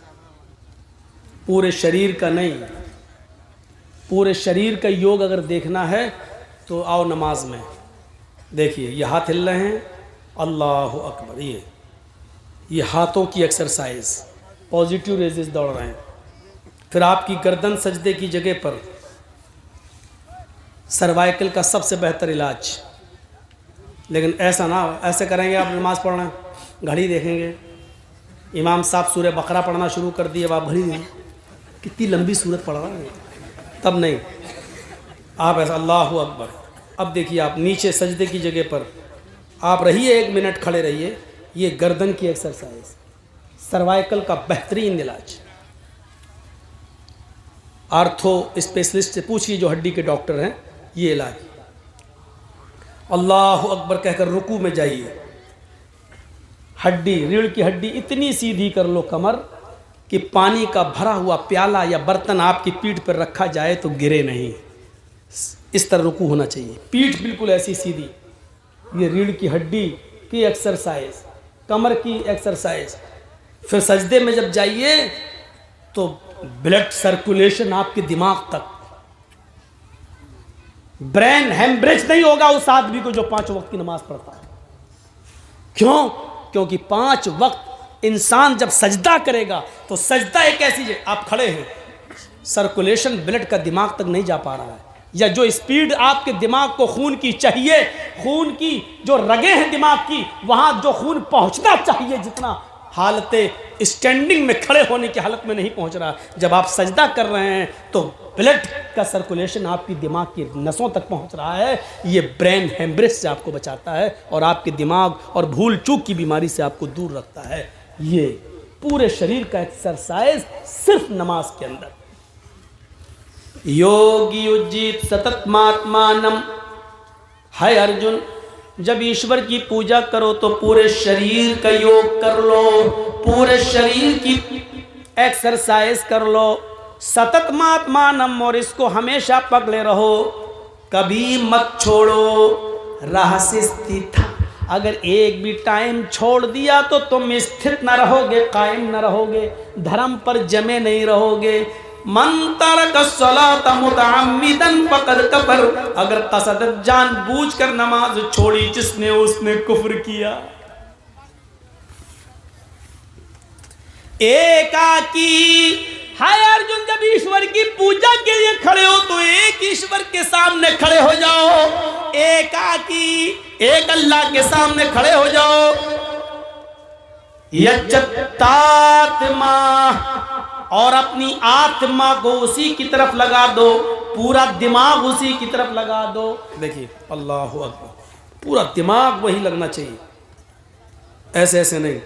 पूरे शरीर का नहीं। पूरे शरीर का योग अगर देखना है तो आओ नमाज में। देखिए ये हाथ हिल रहे हैं, अल्लाह अकबर, ये हाथों की एक्सरसाइज, पॉजिटिव रेजेस दौड़ रहे हैं। फिर आपकी गर्दन सजदे की जगह पर, सर्वाइकल का सबसे बेहतर इलाज। लेकिन ऐसा ना, ऐसे करेंगे आप नमाज पढ़ना, घड़ी देखेंगे, इमाम साहब सूरह बकरा पढ़ना शुरू कर दिए, आप घड़ी दें कितनी लंबी सूरत पढ़ रहा है, तब नहीं। आप ऐसा अल्लाह अकबर। अब देखिए आप नीचे सजदे की जगह पर आप रहिए, 1 मिनट खड़े रहिए। ये गर्दन की एक्सरसाइज, सर्वाइकल का बेहतरीन इलाज। आर्थो स्पेशलिस्ट से पूछिए जो हड्डी के डॉक्टर हैं, ये इलाज। अल्लाह अकबर कहकर रुकू में जाइए, हड्डी, रीढ़ की हड्डी इतनी सीधी कर लो कमर कि पानी का भरा हुआ प्याला या बर्तन आपकी पीठ पर रखा जाए तो गिरे नहीं। इस तरह रुकू होना चाहिए, पीठ बिल्कुल ऐसी सीधी। ये रीढ़ की हड्डी की एक्सरसाइज, कमर की एक्सरसाइज। फिर सजदे में जब जाइए तो ब्लड सर्कुलेशन आपके दिमाग तक, ब्रेन हेमरेज नहीं होगा उस आदमी को जो 5 वक्त की नमाज पढ़ता है। क्यों? क्योंकि 5 वक्त इंसान जब सजदा करेगा तो सजदा एक ऐसी है, आप खड़े हैं, सर्कुलेशन ब्लड का दिमाग तक नहीं जा पा रहा है, या जो स्पीड आपके दिमाग को खून की चाहिए, खून की जो रगें हैं दिमाग की, वहाँ जो खून पहुँचना चाहिए जितना, हालत स्टैंडिंग में खड़े होने की हालत में नहीं पहुँच रहा। जब आप सजदा कर रहे हैं तो ब्लड का सर्कुलेशन आपकी दिमाग की नसों तक पहुँच रहा है। ये ब्रेन हेमरेज से आपको बचाता है और आपके दिमाग और भूल चूक की बीमारी से आपको दूर रखता है। ये पूरे शरीर का एक्सरसाइज सिर्फ नमाज के अंदर। योगी उज्जीत सतत महात्मानम है अर्जुन, जब ईश्वर की पूजा करो तो पूरे शरीर का योग कर लो, पूरे शरीर की एक्सरसाइज कर लो। सतत महात्मानम, और इसको हमेशा पकड़े रहो, कभी मत छोड़ो। राह से स्थित, अगर एक भी टाइम छोड़ दिया तो तुम स्थित न रहोगे, कायम न रहोगे, धर्म पर जमे नहीं रहोगे। मन तरक सलात मुतअम्मिदन फक़द कफ़र, अगर कसदत जानबूझकर नमाज छोड़ी जिसने, उसने कुफ्र किया। एकाकी हाय अर्जुन, जब ईश्वर की पूजा के लिए खड़े हो तो एक ईश्वर के सामने खड़े हो जाओ, एकाकी एक अल्लाह के सामने खड़े हो जाओ। यच्चत्तात्मा, और अपनी आत्मा को उसी की तरफ लगा दो, पूरा दिमाग उसी की तरफ लगा दो। देखिए अल्लाहु अकबर, पूरा दिमाग वही लगना चाहिए, ऐसे ऐसे नहीं।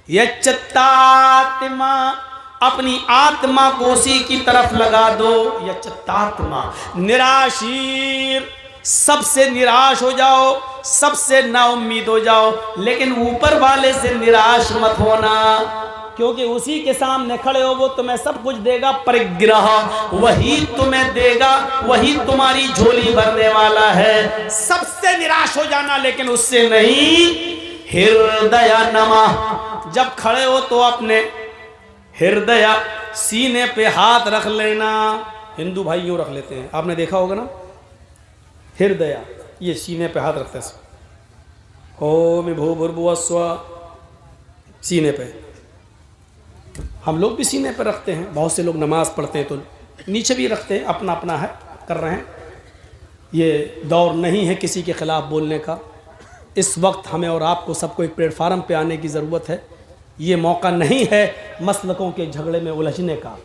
यच्चत्तात्मा, अपनी आत्मा को उसी की तरफ लगा दो। यच्चत्तात्मा, निराशीर, सबसे निराश हो जाओ, सबसे नाउम्मीद हो जाओ, लेकिन ऊपर वाले से निराश मत होना, क्योंकि उसी के सामने खड़े हो, वो तुम्हें सब कुछ देगा। परिग्रह, वही तुम्हें देगा, वही तुम्हारी झोली भरने वाला है। सबसे निराश हो जाना, लेकिन उससे नहीं। हृदय नमः, जब खड़े हो तो अपने हृदय सीने पे हाथ रख लेना। हिंदू भाई यूं रख लेते हैं, आपने देखा होगा ना, हृदय ये सीने पे हाथ रखते हैं। ओम भूर्भुवः स्वः, सीने पे हम लोग भी सीने पर रखते हैं। बहुत से लोग नमाज पढ़ते हैं तो नीचे भी रखते हैं, अपना अपना है, कर रहे हैं। ये दौर नहीं है किसी के ख़िलाफ़ बोलने का। इस वक्त हमें और आपको सबको एक प्लेटफार्म पे आने की ज़रूरत है। ये मौका नहीं है मसलकों के झगड़े में उलझने का।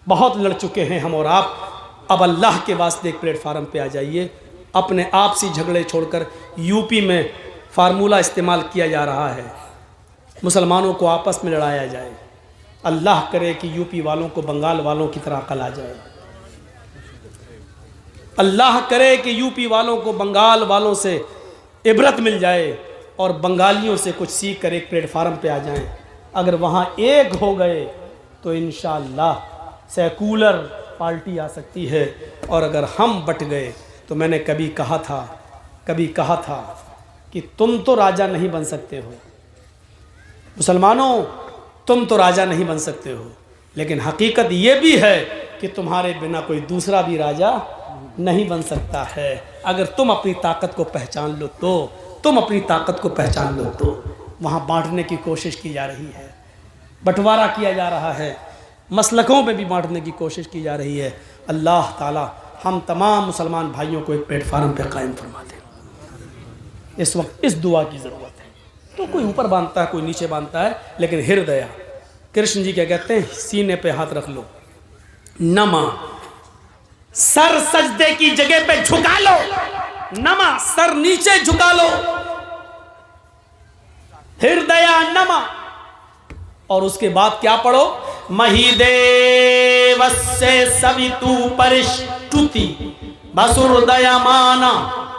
बहुत लड़ चुके हैं हम और आप। अब अल्लाह के वास्ते एक प्लेटफार्म पे आ जाइए। अपने आपसी झगड़े छोड़कर, यूपी में फार्मूला इस्तेमाल किया जा रहा है, मुसलमानों को आपस में लड़ाया जाए। अल्लाह करे कि यूपी वालों को बंगाल वालों की तरह अकल आ जाए। अल्लाह करे कि यूपी वालों को बंगाल वालों से इबरत मिल जाए और बंगालियों से कुछ सीख कर एक प्लेटफार्म पे आ जाएं। अगर वहाँ एक हो गए तो इंशाअल्लाह सेकुलर पार्टी आ सकती है। और अगर हम बट गए तो मैंने कभी कहा था कि तुम तो राजा नहीं बन सकते हो, मुसलमानों तुम तो राजा नहीं बन सकते हो, लेकिन हकीकत ये भी है कि तुम्हारे बिना कोई दूसरा भी राजा नहीं बन सकता है। अगर तुम अपनी ताकत को पहचान लो तो, तुम अपनी ताकत को पहचान लो तो। वहाँ बांटने की कोशिश की जा रही है, बंटवारा किया जा रहा है, मसलकों में भी बांटने की कोशिश की जा रही है। अल्लाह ताला हम तमाम मुसलमान भाइयों को एक प्लेटफार्म पे कायम फरमा दे। इस वक्त इस दुआ की ज़रूरत है। तो कोई ऊपर बांधता है, कोई नीचे बांधता है, लेकिन हृदय, कृष्ण जी क्या कहते हैं, सीने पे हाथ रख लो। नमा, सर सजदे की जगह पे झुका लो। नमा, सर नीचे झुका लो। हृदय नमा, और उसके बाद क्या पढ़ो, महिदेवस्य सवितु परिष्टुति वसुर्दयमाना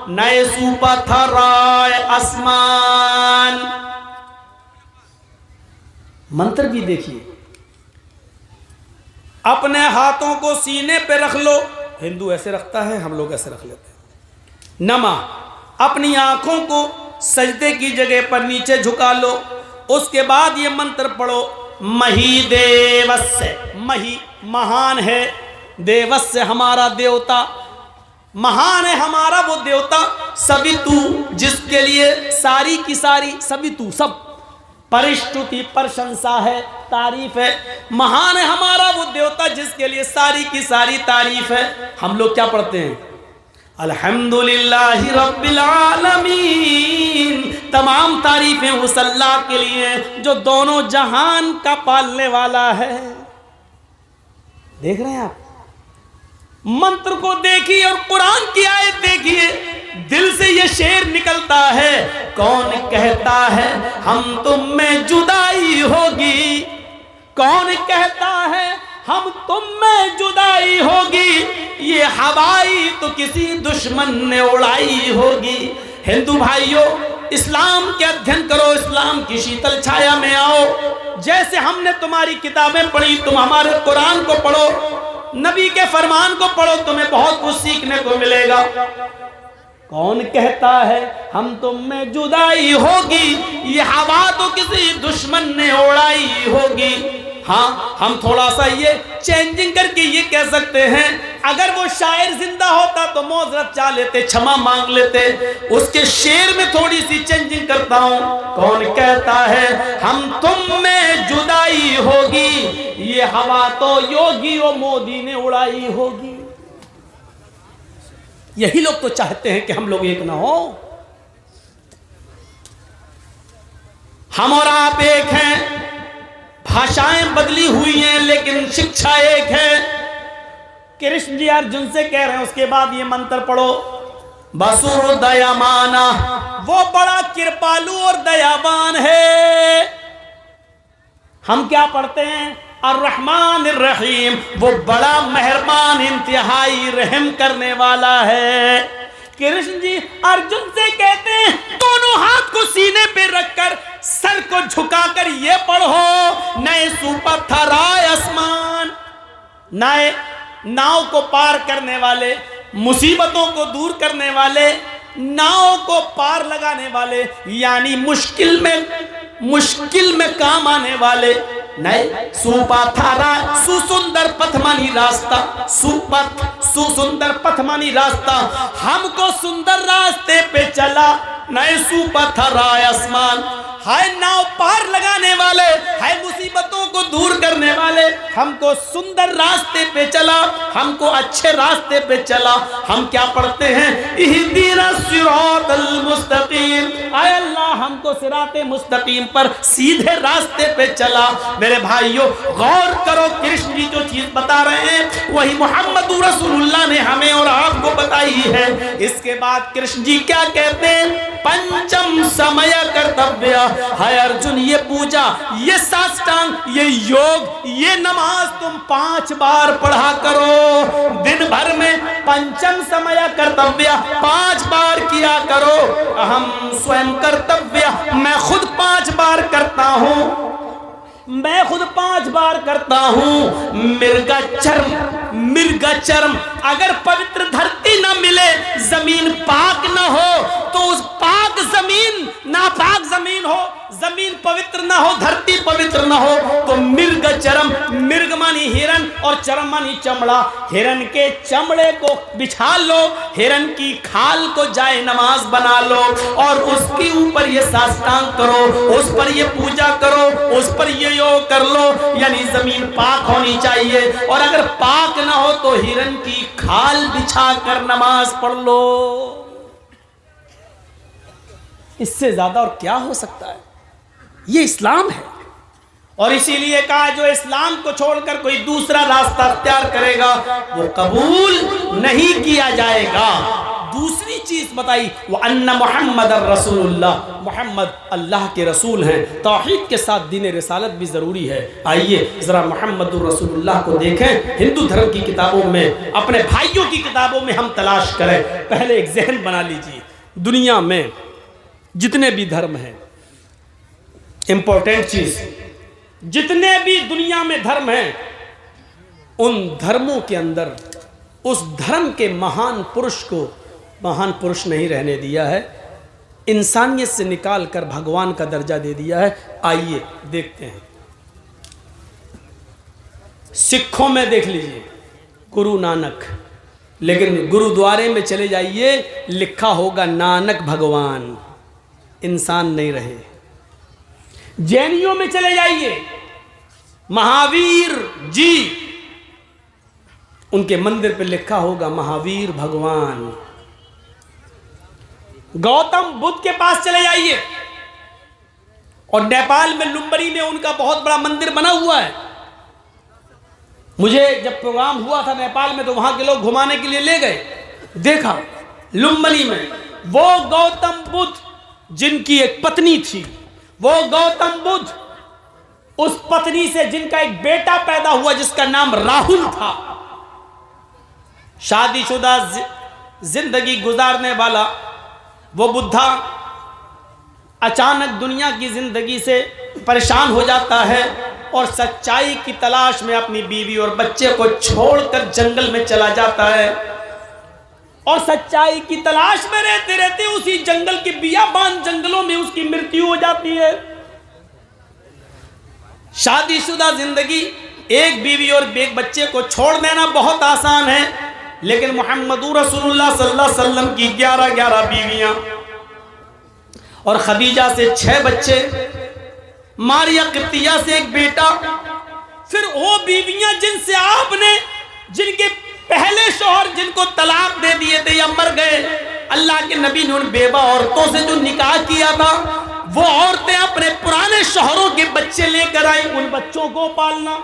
नए सुपथराय आसमान। मंत्र भी देखिए, अपने हाथों को सीने पे रख लो। हिंदू ऐसे रखता है, हम लोग ऐसे रख लेते हैं। नमा, अपनी आंखों को सजदे की जगह पर नीचे झुका लो। उसके बाद ये मंत्र पढ़ो, मही देवस्य। मही महान है, देवस्य हमारा देवता, महान है हमारा वो देवता। सवितु, जिसके लिए सारी की सारी, सवितु सब, परिष्टुति प्रशंसा है, तारीफ है। महान है हमारा वो देवता जिसके लिए सारी की सारी तारीफ है। हम लोग क्या पढ़ते हैं, अल्हम्दुलिल्लाहि रब्बिल आलमीन, तमाम तारीफें उस अल्लाह के लिए जो दोनों जहान का पालने वाला है। देख रहे हैं आप, मंत्र को देखिए और कुरान की आयत देखिए, दिल से ये शेर निकलता है, कौन कहता है हम तुम में जुदाई होगी, कौन कहता है हम तुम में जुदाई होगी, ये हवाई तो किसी दुश्मन ने उड़ाई होगी। हिंदू भाइयों, इस्लाम के अध्ययन करो, इस्लाम की शीतल छाया में आओ। जैसे हमने तुम्हारी किताबें पढ़ी, तुम हमारे कुरान को पढ़ो, नबी के फरमान को पढ़ो, तुम्हें बहुत कुछ सीखने को मिलेगा। कौन कहता है हम तुम में जुदाई होगी, ये हवा तो किसी दुश्मन ने उड़ाई होगी। हाँ, हम थोड़ा सा ये चेंजिंग करके ये कह सकते हैं, अगर वो शायर जिंदा होता तो मौजरत चाह लेते, क्षमा मांग लेते। उसके शेर में थोड़ी सी चेंजिंग करता हूं, कौन कहता है हम तुम में जुदाई होगी, ये हवा तो योगी और मोदी ने उड़ाई होगी। यही लोग तो चाहते हैं कि हम लोग एक ना हो। हम और आप एक हैं, भाषाएं बदली हुई हैं लेकिन शिक्षा एक है। कृष्ण जी अर्जुन से कह रहे हैं, उसके बाद ये मंत्र पढ़ो, बसुर दयामाना, वो बड़ा कृपालु और दयावान है। हम क्या पढ़ते हैं, अर्रहमान अर्रहीम, वो बड़ा मेहरबान इंतहाई रहम करने वाला है। कृष्ण जी अर्जुन से कहते हैं, दोनों हाथ को सीने पे रखकर सर को झुकाकर ये पढ़ो, नए सुपर थराय आसमान, नए नाव को पार करने वाले, मुसीबतों को दूर करने वाले, नाव को पार लगाने वाले, यानी मुश्किल में काम आने वाले, नए सुपाथारा, सुसुंदर पथमानी रास्ता, सुपथ सुसुंदर पथमानी रास्ता, हमको सुंदर रास्ते पे चला, नए सुपथरा आसमान, हाय नाव पार लगाने वाले, हाय मुसीबतों को दूर करने वाले, हमको सुंदर रास्ते पे चला, हमको अच्छे रास्ते पे चला। हम क्या पढ़ते हैं, इहदीना सिरातल मुस्तकीम, आय अल्लाह हमको सिराते मुस्तकीम पर सीधे रास्ते पे चला। मेरे भाइयों गौर करो, कृष्ण जी जो चीज बता रहे हैं वही मोहम्मद रसूलुल्लाह ने हमें और आपको बताई है। इसके बाद कृष्ण जी क्या कहते हैं, पंचम समय कर्तव्य है अर्जुन, ये पूजा, ये साष्टांग, ये योग, ये नमाज तुम 5 बार पढ़ा करो। दिन भर में पंचम समय कर्तव्य 5 बार किया करो। अहम स्वयं कर्तव्य, मैं खुद 5 बार करता हूं, मैं खुद 5 बार करता हूं। मृगचर्म, अगर पवित्र धरती ना मिले, जमीन पाक ना हो, तो उस पाक जमीन नापाक जमीन हो, जमीन पवित्र ना हो, धरती पवित्र ना हो, तो मृगचर्म, मृग मानी हिरन और चरम मानी चमड़ा, हिरन के चमड़े को बिछा लो, हिरन की खाल को जाए नमाज बना लो और उसके ऊपर ये साष्टांग करो, उस पर ये पूजा करो, उस पर ये योग कर लो। यानी जमीन पाक होनी चाहिए, और अगर पाक ना हो तो हिरन की खाल बिछा कर नमाज पढ़ लो। इससे ज्यादा और क्या हो सकता है? ये इस्लाम है। और इसीलिए कहा, जो इस्लाम को छोड़कर कोई दूसरा रास्ता अख्तियार करेगा वो कबूल नहीं किया जाएगा। दूसरी चीज बताई, वो अन्ना मोहम्मद रसूलुल्लाह, मोहम्मद अल्लाह के रसूल हैं। तौहीद के साथ दीन रिसालत भी जरूरी है। आइए जरा मोहम्मद रसूलुल्लाह को देखें, हिंदू धर्म की किताबों में, अपने भाइयों की किताबों में हम तलाश करें। पहले एक जहन बना लीजिए, दुनिया में जितने भी धर्म हैं, इंपॉर्टेंट चीज, जितने भी दुनिया में धर्म हैं, उन धर्मों के अंदर उस धर्म के महान पुरुष को महान पुरुष नहीं रहने दिया है, इंसानियत से निकाल कर भगवान का दर्जा दे दिया है। आइए देखते हैं। सिखों में देख लीजिए गुरु नानक, लेकिन गुरुद्वारे में चले जाइए, लिखा होगा नानक भगवान, इंसान नहीं रहे। जैनियों में चले जाइए, महावीर जी, उनके मंदिर पे लिखा होगा महावीर भगवान, गौतम बुद्ध के पास चले जाइए, और नेपाल में लुम्बनी में उनका बहुत बड़ा मंदिर बना हुआ है। मुझे जब प्रोग्राम हुआ था नेपाल में तो वहां के लोग घुमाने के लिए ले गए, देखा लुम्बनी में वो गौतम बुद्ध जिनकी एक पत्नी थी, वो गौतम बुद्ध उस पत्नी से जिनका एक बेटा पैदा हुआ जिसका नाम राहुल था, शादीशुदा जिंदगी गुजारने वाला वो बुद्धा अचानक दुनिया की जिंदगी से परेशान हो जाता है और सच्चाई की तलाश में अपनी बीवी और बच्चे को छोड़कर जंगल में चला जाता है, और सच्चाई की तलाश में रहते रहते उसी जंगल के बियाबान जंगलों में उसकी मृत्यु हो जाती है। शादीशुदा जिंदगी, एक बीवी और एक बच्चे को छोड़ देना बहुत आसान है, लेकिन मुहम्मदुर रसूलुल्लाह सल्लल्लाहु अलैहि वसल्लम की 11 बीवियां और खदीजा से 6 बच्चे, मारिया किप्तिया से एक बेटा, फिर वो बीवियां जिनसे आपने, जिनके पहले शौहर जिनको तलाक दे दिए थे या मर गए, अल्लाह के नबी ने उन बेवा औरतों से जो निकाह किया था, वो औरतें अपने पुराने शौहरों के बच्चे लेकर आई। उन बच्चों को पालना,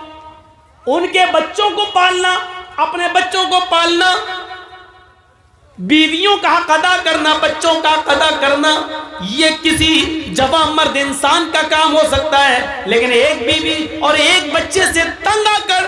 उनके बच्चों को पालना, अपने बच्चों को पालना, बीवियों का हक अदा करना, बच्चों का हक अदा करना, ये किसी जवान मर्द इंसान का काम हो सकता है, लेकिन एक बीवी और एक बच्चे से तंग आकर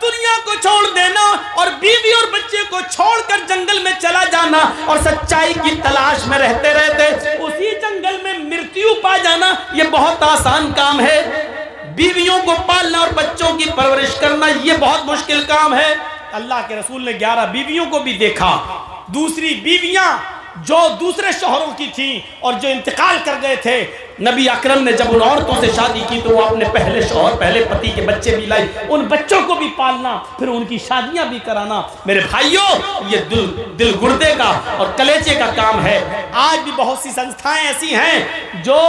दुनिया को छोड़ देना और बीवी और बच्चे को छोड़कर जंगल में चला जाना और सच्चाई की तलाश में रहते रहते उसी जंगल में मृत्यु पा जाना, ये बहुत आसान काम है। बीवियों को पालना और बच्चों की परवरिश करना ये बहुत मुश्किल काम है। अल्लाह के रसूल ने 11 बीवियों को भी देखा। दूसरी बीवियां जो दूसरे शौहरों की थी और जो इंतकाल कर गए थे, नबी अकरम ने जब उन औरतों से शादी की तो वो अपने पहले शौहर, पहले पति के बच्चे भी लाई, उन बच्चों को भी पालना, फिर उनकी शादियां भी कराना। मेरे भाइयों, ये दिल गुर्दे का और कलेजे का काम है। आज भी बहुत सी संस्थाएं ऐसी हैं जो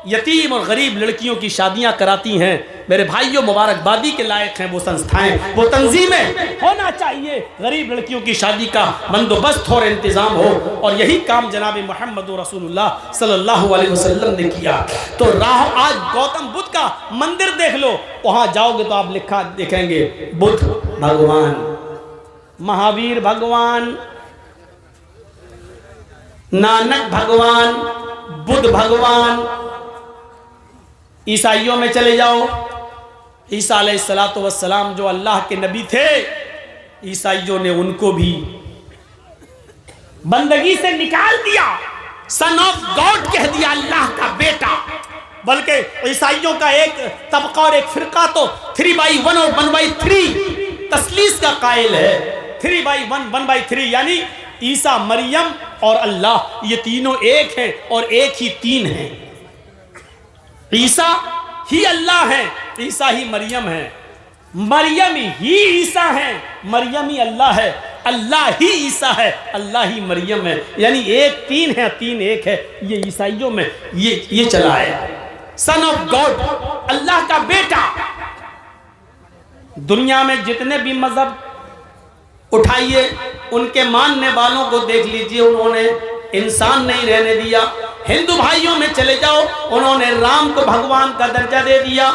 यतीम और गरीब लड़कियों की शादियां कराती हैं। मेरे भाइयों, मुबारकबादी के लायक हैं वो संस्थाएं, वो तंजीमें। होना चाहिए गरीब लड़कियों की शादी का बंदोबस्त और इंतजाम हो, और यही काम जनाब मोहम्मद रसूलुल्लाह सल्लल्लाहु अलैहि वसल्लम ने किया। तो राह आज गौतम बुद्ध का मंदिर देख लो, वहां जाओगे तो आप लिखा देखेंगे बुद्ध भगवान, महावीर भगवान, नानक भगवान, बुद्ध भगवान। ईसाइयों में चले जाओ, ईसा अलैहिस्सलातु वस्सलाम जो अल्लाह के नबी थे, ईसाइयों ने उनको भी बंदगी से निकाल दिया, सन ऑफ गॉड कह दिया, अल्लाह का बेटा। बल्कि ईसाइयों का एक तबका और एक फिरका तो 3/1 और 1/3 तस्लीस का कायल है। 3/1 1/3 यानी ईसा, मरियम और अल्लाह, ये तीनों एक हैं और एक ही तीन हैं। ईसा ही अल्लाह है, ईसा ही मरियम है, मरियम ही ईसा है, मरियम ही अल्लाह है, अल्लाह ही ईसा है, अल्लाह ही मरियम है। यानी एक तीन है, तीन एक है। ये ईसाइयों में ये चला है, सन ऑफ गॉड, अल्लाह का बेटा। दुनिया में जितने भी मजहब उठाइए, उनके मानने वालों को देख लीजिए, उन्होंने इंसान नहीं रहने दिया। हिंदू भाइयों में चले जाओ, उन्होंने राम को भगवान का दर्जा दे दिया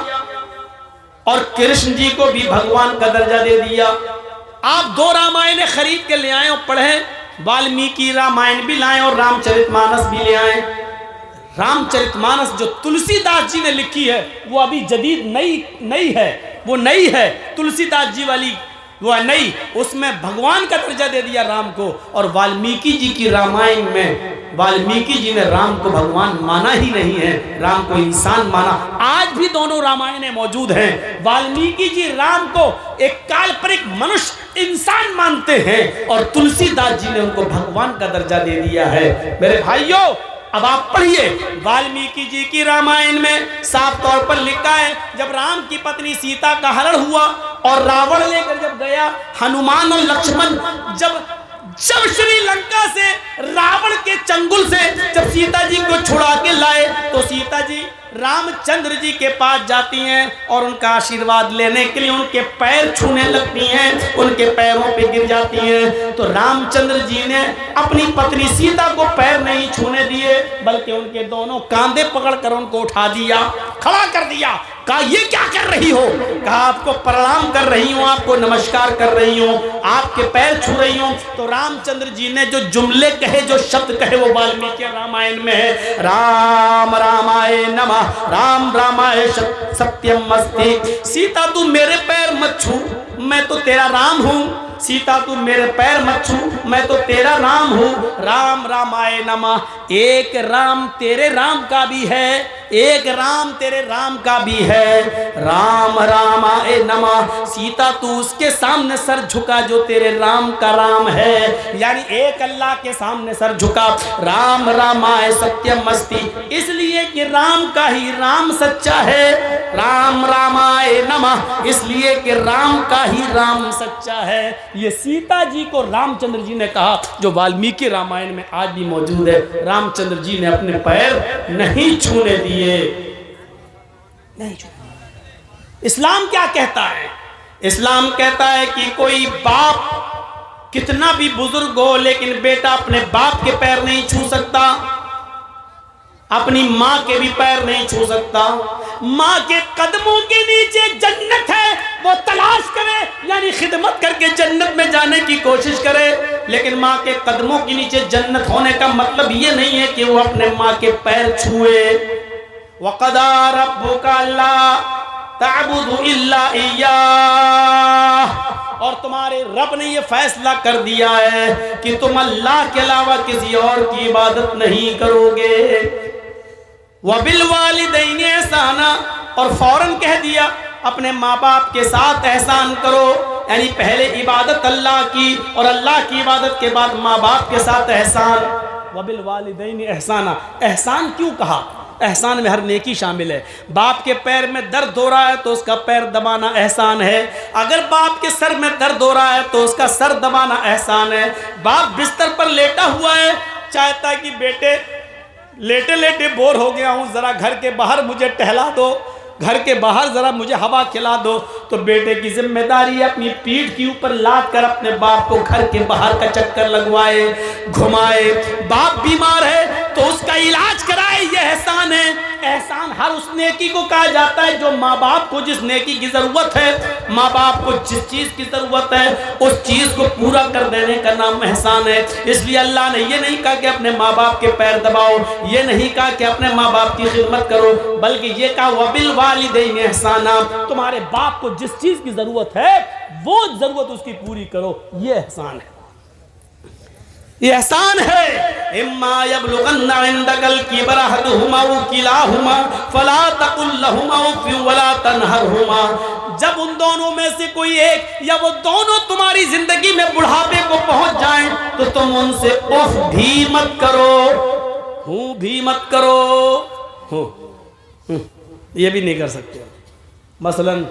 और कृष्ण जी को भी भगवान का दर्जा दे दिया। आप 2 रामायण खरीद के ले आए और पढ़ें, वाल्मीकि रामायण भी लाएं और रामचरितमानस भी ले आए। रामचरितमानस जो तुलसीदास जी ने लिखी है वो अभी जदीद नई है, वो नई है, तुलसीदास जी वाली वो नई, उसमें भगवान का दर्जा दे दिया राम को। और वाल्मीकि जी की रामायण में वाल्मीकि जी ने राम को भगवान माना ही नहीं है, राम को इंसान माना। आज भी दोनों रामायणें मौजूद हैं। वाल्मीकि जी राम को एक काल्पनिक मनुष्य इंसान मानते हैं और तुलसीदास जी ने उनको भगवान का दर्जा दे दिया है। मेरे भाइयों, अब आप पढ़िए, वाल्मीकि जी की रामायण में साफ तौर पर लिखा है, जब राम की पत्नी सीता का हरण हुआ और रावण लेकर जब गया, हनुमान और लक्ष्मण जब श्रीलंका से रावण के चंगुल से जब सीता जी को छुड़ा के लाए तो सीता जी रामचंद्र जी के पास जाती हैं और उनका आशीर्वाद लेने के लिए उनके पैर छूने लगती हैं, उनके पैरों पे गिर जाती हैं। तो रामचंद्र जी ने अपनी पत्नी सीता को पैर नहीं छूने दिए, बल्कि उनके दोनों कांधे पकड़कर उनको उठा दिया, खड़ा कर दिया। कहा ये क्या कर रही हो? कहा आपको प्रणाम कर रही हूँ, आपको नमस्कार कर रही हूँ, आपके पैर छू रही हूँ। तो रामचंद्र जी ने जो जुमले कहे, जो शब्द कहे, वो वाल्मीकि रामायण में है। राम रामाय नमः, राम रामाय सत्यम अस्ति। सीता तू मेरे पैर मत छू, मैं तो तेरा राम हूँ। सीता तू मेरे पैर मत छू, मैं तो तेरा राम हूँ। राम रामाय नमः, एक राम तेरे राम का भी है, एक राम तेरे राम का भी है। राम रामाय नमः, सीता तू उसके सामने सर झुका जो तेरे राम का राम है, यानी एक अल्लाह के सामने सर झुका। राम रामाय सत्यम अस्ति, इसलिए कि राम का ही राम सच्चा है। राम रामाय नमः, इसलिए कि राम का ही राम सच्चा है। ये सीता जी को रामचंद्र जी ने कहा, जो वाल्मीकि रामायण में आज भी मौजूद है। रामचंद्र जी ने अपने पैर नहीं छूने दिए, नहीं छूने। इस्लाम क्या कहता है? इस्लाम कहता है कि कोई बाप कितना भी बुजुर्ग हो, लेकिन बेटा अपने बाप के पैर नहीं छू सकता, अपनी माँ के भी पैर नहीं छू सकता। माँ के कदमों के नीचे जन्नत है, वो तलाश करे, यानी खिदमत करके जन्नत में जाने की कोशिश करे। लेकिन माँ के कदमों के नीचे जन्नत होने का मतलब ये नहीं है कि वो अपने माँ के पैर छुए। वक़दा रब्बुका अल्ला तअबुदु इल्ला इय्याह, और तुम्हारे रब ने ये फैसला कर दिया है कि तुम अल्लाह के अलावा किसी और की इबादत नहीं करोगे। वबिल वालिदैनि एहसाना, और फौरन कह दिया अपने माँ बाप के साथ एहसान करो, यानी पहले इबादत अल्लाह की और अल्लाह की इबादत के बाद माँ बाप के साथ एहसान। वबिल वालिदैनि एहसाना, एहसान क्यों कहा? एहसान में हर नेकी शामिल है। बाप के पैर में दर्द हो रहा है तो उसका पैर दबाना एहसान है। अगर बाप के सर में दर्द हो रहा है तो उसका सर दबाना एहसान है। बाप बिस्तर पर लेटा हुआ है, चाहता है कि बेटे लेटे लेटे बोर हो गया हूँ, ज़रा घर के बाहर मुझे टहला दो, घर के बाहर ज़रा मुझे हवा खिला दो। तो बेटे की जिम्मेदारी है अपनी पीठ के ऊपर लाद कर अपने बाप को घर के बाहर का चक्कर लगवाए, घुमाए। बाप बीमार है तो उसका इलाज कराए, ये एहसान है। एहसान हर उस नेकी को कहा जाता है जो माँ बाप को जिस नेकी की ज़रूरत है, माँ बाप को जिस चीज़ की ज़रूरत है, उस चीज़ को पूरा कर देने का नाम एहसान है। इसलिए अल्लाह ने ये नहीं कहा कि अपने माँ बाप के पैर दबाओ, ये नहीं कहा कि अपने माँ बाप की खिदमत करो, बल्कि ये कहा वबिल वालिदैनि एहसाना, तुम्हारे बाप को जिस चीज़ की ज़रूरत है वो ज़रूरत उसकी पूरी करो, ये एहसान है, ये एहसान है। इम्मा यबलुगन्ना इंदकल किबरा अहदुहुमा व किलाहुमा फला तकुल लहुमा उफ़ वला तनहरहुमा, जब उन दोनों में से कोई एक या वो दोनों तुम्हारी जिंदगी में बुढ़ापे को पहुंच जाएं तो तुम उनसे उफ भी मत करो, हूँ भी मत करो, ये भी नहीं कर सकते। मसलन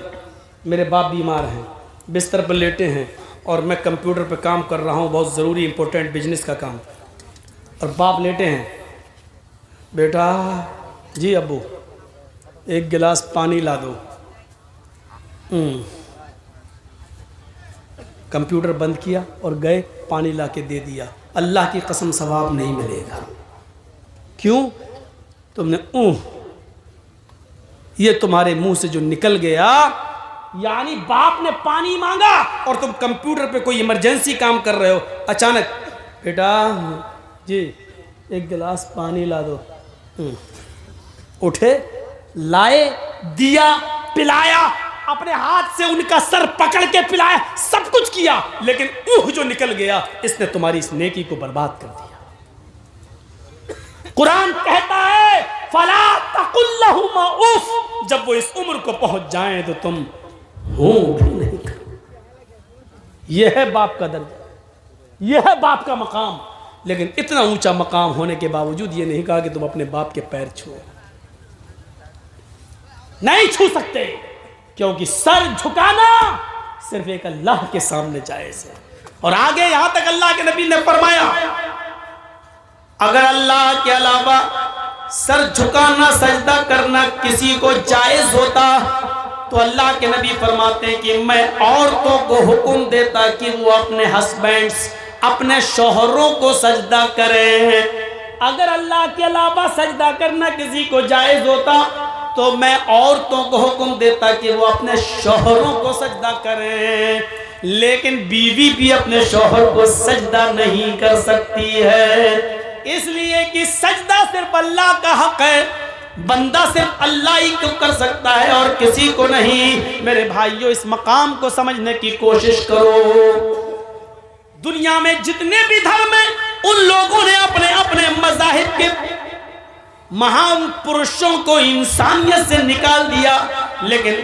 मेरे बाप बीमार हैं, बिस्तर पर लेटे हैं और मैं कंप्यूटर पे काम कर रहा हूँ, बहुत ज़रूरी इंपॉर्टेंट बिजनेस का काम, और बाप लेटे हैं। बेटा जी अब्बू एक गिलास पानी ला दो। कंप्यूटर बंद किया और गए, पानी ला के दे दिया। अल्लाह की कसम सवाब नहीं मिलेगा। क्यों? तुमने ये तुम्हारे मुंह से जो निकल गया, यानी बाप ने पानी मांगा और तुम कंप्यूटर पे कोई इमरजेंसी काम कर रहे हो, अचानक बेटा जी एक गिलास पानी ला दो। उठे, लाए, दिया, पिलाया, अपने हाथ से उनका सर पकड़ के पिलाया, सब कुछ किया, लेकिन जो निकल गया इसने तुम्हारी इस नेकी को बर्बाद कर दिया। कुरान कहता है फला तकुल लहुमा उफ, जब वो इस उम्र को पहुंच जाएं तो तुम हो भी नहीं करो। यह है बाप का दर्जा, यह है बाप का मकाम। लेकिन इतना ऊंचा मकाम होने के बावजूद ये नहीं कहा कि तुम अपने बाप के पैर छुओ, नहीं छू सकते, क्योंकि सर झुकाना सिर्फ एक अल्लाह के सामने जायज है। और आगे यहां तक अल्लाह के नबी ने फरमाया अगर अल्लाह के अलावा सर झुकाना सजदा करना किसी को जायज होता तो अल्लाह के नबी फरमाते हैं कि मैं औरतों को हुक्म देता कि वो अपने हस्बैंड्स अपने शौहरों को सजदा करें। अगर अल्लाह के अलावा सजदा करना किसी को जायज होता तो मैं औरतों को हुक्म देता कि वो अपने शौहरों को सजदा करें, लेकिन बीवी भी अपने शौहर को सजदा नहीं कर सकती है, इसलिए कि सजदा सिर्फ अल्लाह का हक है, बंदा सिर्फ अल्लाह ही को कर सकता है और किसी को नहीं। मेरे भाइयों, इस मकाम को समझने की कोशिश करो। दुनिया में जितने भी धर्म हैं उन लोगों ने अपने अपने मज़ाहिब के महान पुरुषों को इंसानियत से निकाल दिया, लेकिन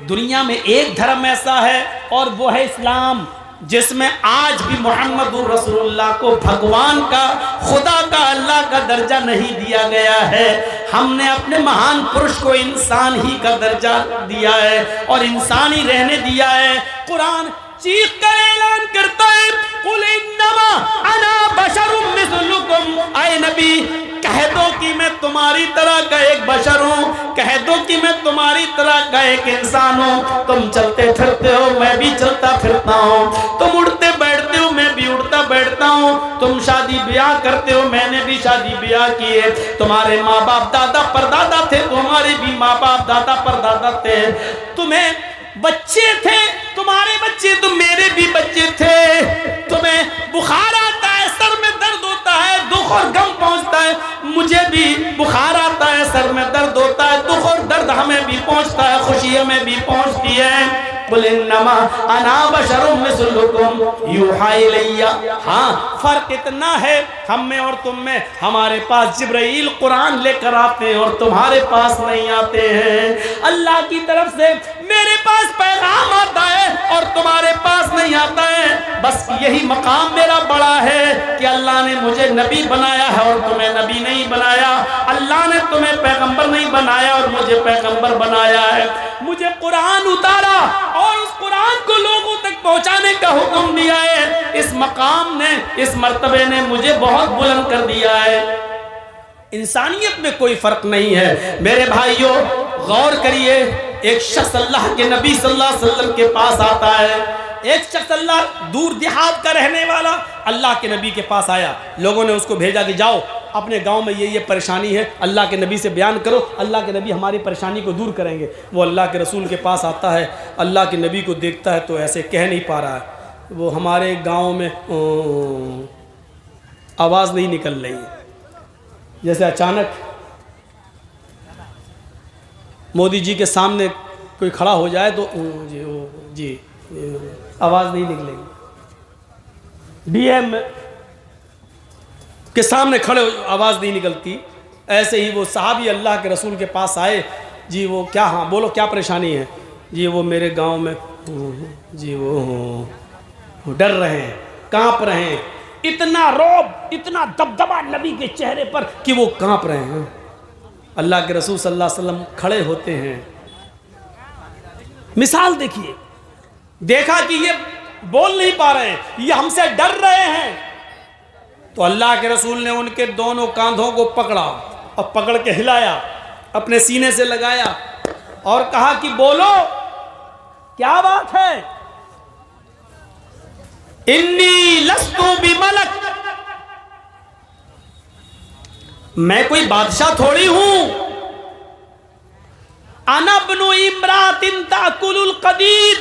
दुनिया में एक धर्म ऐसा है और वो है इस्लाम, जिसमें आज भी मोहम्मदुर रसूलुल्लाह को भगवान का, खुदा का, अल्लाह का दर्जा नहीं दिया गया है। हमने अपने महान पुरुष को इंसान ही का दर्जा दिया है और इंसान ही रहने दिया है। कुरान चीख कर ऐलान करता है, कुल इन्नमा अना बशरुम मिस्लुकुम, आए नबी कह दो कि मैं तुम्हारी तरह का एक बशर हूँ, कह दो कि मैं तुम्हारी तरह का एक इंसान हूँ। तुम चलते फिरते हो, मैं भी चलता फिरता हूँ, तुम उड़ते बैठते हो, मैं भी उड़ता बैठता हूँ, तुम शादी ब्याह करते हो, मैंने भी शादी ब्याह किए, तुम्हारे माँ बाप दादा परदादा थे, तुम्हारे भी माँ बाप दादा परदादा थे, तुम्हें बच्चे थे, तुम्हारे बच्चे तो मेरे भी बच्चे थे, तुम्हें बुखार आता है, सर में दर्द होता है, दुख और गम पहुंचता है, मुझे भी बुखार आता है, सर में दर्द होता है, दुख और दर्द हमें भी पहुंचता है, खुशी हमें भी पहुंचती है। कुल इन्नमा अना बशरुम मिस्लुकुम यूहा इलैया। हाँ, फर्क इतना है हम में और तुम में, हमारे पास जिब्राइल कुरान लेकर आते हैं और तुम्हारे पास नहीं आते हैं। अल्लाह की तरफ से मेरे पास पैगाम आता है और तुम्हारे पास नहीं आता है। बस यही मकाम मेरा बड़ा है कि अल्लाह ने मुझे नबी बनाया है और तुम्हें नबी नहीं बनाया, अल्लाह ने तुम्हें पैगंबर नहीं बनाया और मुझे पैगंबर बनाया है। मुझे कुरान उतारा और उस कुरान को लोगों तक पहुंचाने का हुक्म दिया है। इस मकाम ने, इस मर्तबे ने मुझे बहुत बुलंद कर दिया है। इंसानियत में कोई फर्क नहीं है। मेरे भाइयों, गौर करिए, एक शख्स अल्लाह के नबी सल्लल्लाहु अलैहि वसल्लम के पास आता है। एक शख्स अल्लाह दूर देहात का रहने वाला अल्लाह के नबी के पास आया। लोगों ने उसको भेजा कि जाओ अपने गांव में ये परेशानी है, अल्लाह के नबी से बयान करो, अल्लाह के नबी हमारी परेशानी को दूर करेंगे। वो अल्लाह के रसूल के पास आता है, अल्लाह के नबी को देखता है तो ऐसे कह नहीं पा रहा है। वो हमारे गाँव में आवाज़ नहीं निकल रही, जैसे अचानक मोदी जी के सामने कोई खड़ा हो जाए तो जी आवाज़ नहीं निकलेगी। डीएम के सामने खड़े हो आवाज़ नहीं निकलती। ऐसे ही वो साहबी अल्लाह के रसूल के पास आए। जी वो क्या, हाँ बोलो क्या परेशानी है? जी वो मेरे गांव में जी वो डर रहे हैं, कांप रहे हैं, इतना रौब, इतना दबदबा नबी के चेहरे पर कि वो कांप रहे हैं। अल्लाह के रसूल सल्लल्लाहु अलैहि वसल्लम खड़े होते हैं। मिसाल देखिए, देखा कि ये बोल नहीं पा रहे हैं, ये हमसे डर रहे हैं, तो अल्लाह के रसूल ने उनके दोनों कांधों को पकड़ा और पकड़ के हिलाया, अपने सीने से लगाया और कहा कि बोलो क्या बात है? इन्नी लस्तु बिमलक, मैं कोई बादशाह थोड़ी हूं। अना इब्नु इम्रातिन ताकुलुल कदीर।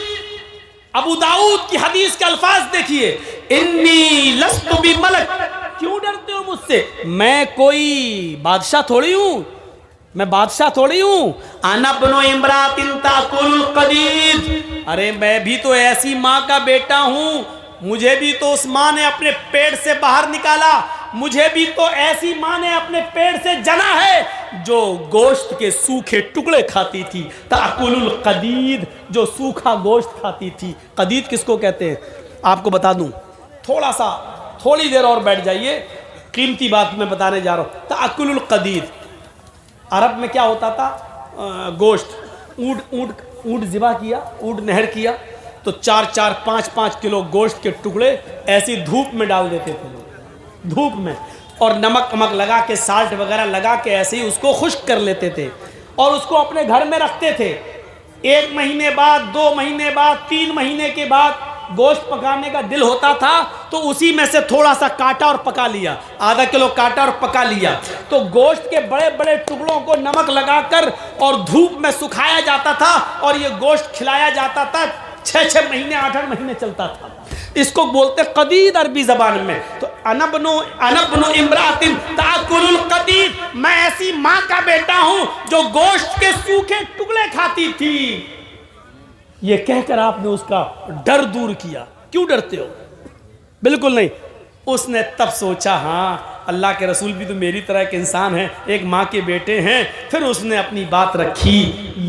अबू दाऊद की हदीस के अल्फाज देखिए, इन्नी लस्तु बिमलक। क्यों डरते हो मुझसे? मैं कोई बादशाह थोड़ी हूं, मैं बादशाह थोड़ी हूं। अना इब्नु इम्रातिन ताकुलुल कदीर। अरे मैं भी तो ऐसी माँ का बेटा हूं, मुझे भी तो उस माँ ने अपने पेट से बाहर निकाला, मुझे भी तो ऐसी माँ ने अपने पेट से जना है जो गोश्त के सूखे टुकड़े खाती थी। ताकुलुल कदीद, जो सूखा गोश्त खाती थी। कदीद किसको कहते हैं आपको बता दूं, थोड़ी देर और बैठ जाइए, कीमती बात मैं बताने जा रहा हूँ। ताकुलुल कदीद अरब में क्या होता था? गोश्त, ऊँट ज़िबा किया, ऊँट नहर किया तो 4-4, 5-5 किलो गोश्त के टुकड़े ऐसी धूप में डाल देते थे लोग, धूप में और नमक वमक लगा के, साल्ट वगैरह लगा के ऐसे ही उसको खुश्क कर लेते थे और उसको अपने घर में रखते थे। 1 महीने बाद, 2 महीने बाद, 3 महीने के बाद गोश्त पकाने का दिल होता था तो उसी में से थोड़ा सा काटा और पका लिया, आधा किलो काटा और पका लिया। तो गोश्त के बड़े बड़े टुकड़ों को नमक लगाकर और धूप में सुखाया जाता था और ये गोश्त खिलाया जाता था। 6-6 महीने, 8-8 महीने चलता था। इसको बोलते कदीद अरबी जबान में। तो अनबनु इमरातिन ताकुलुल कदीद, मैं ऐसी माँ का बेटा हूं जो गोश्त के सूखे टुकड़े खाती थी। ये कहकर आपने उसका डर दूर किया। क्यों डरते हो? बिल्कुल नहीं। उसने तब सोचा, हाँ अल्लाह के रसूल भी तो मेरी तरह एक इंसान है, एक माँ के बेटे हैं। फिर उसने अपनी बात रखी।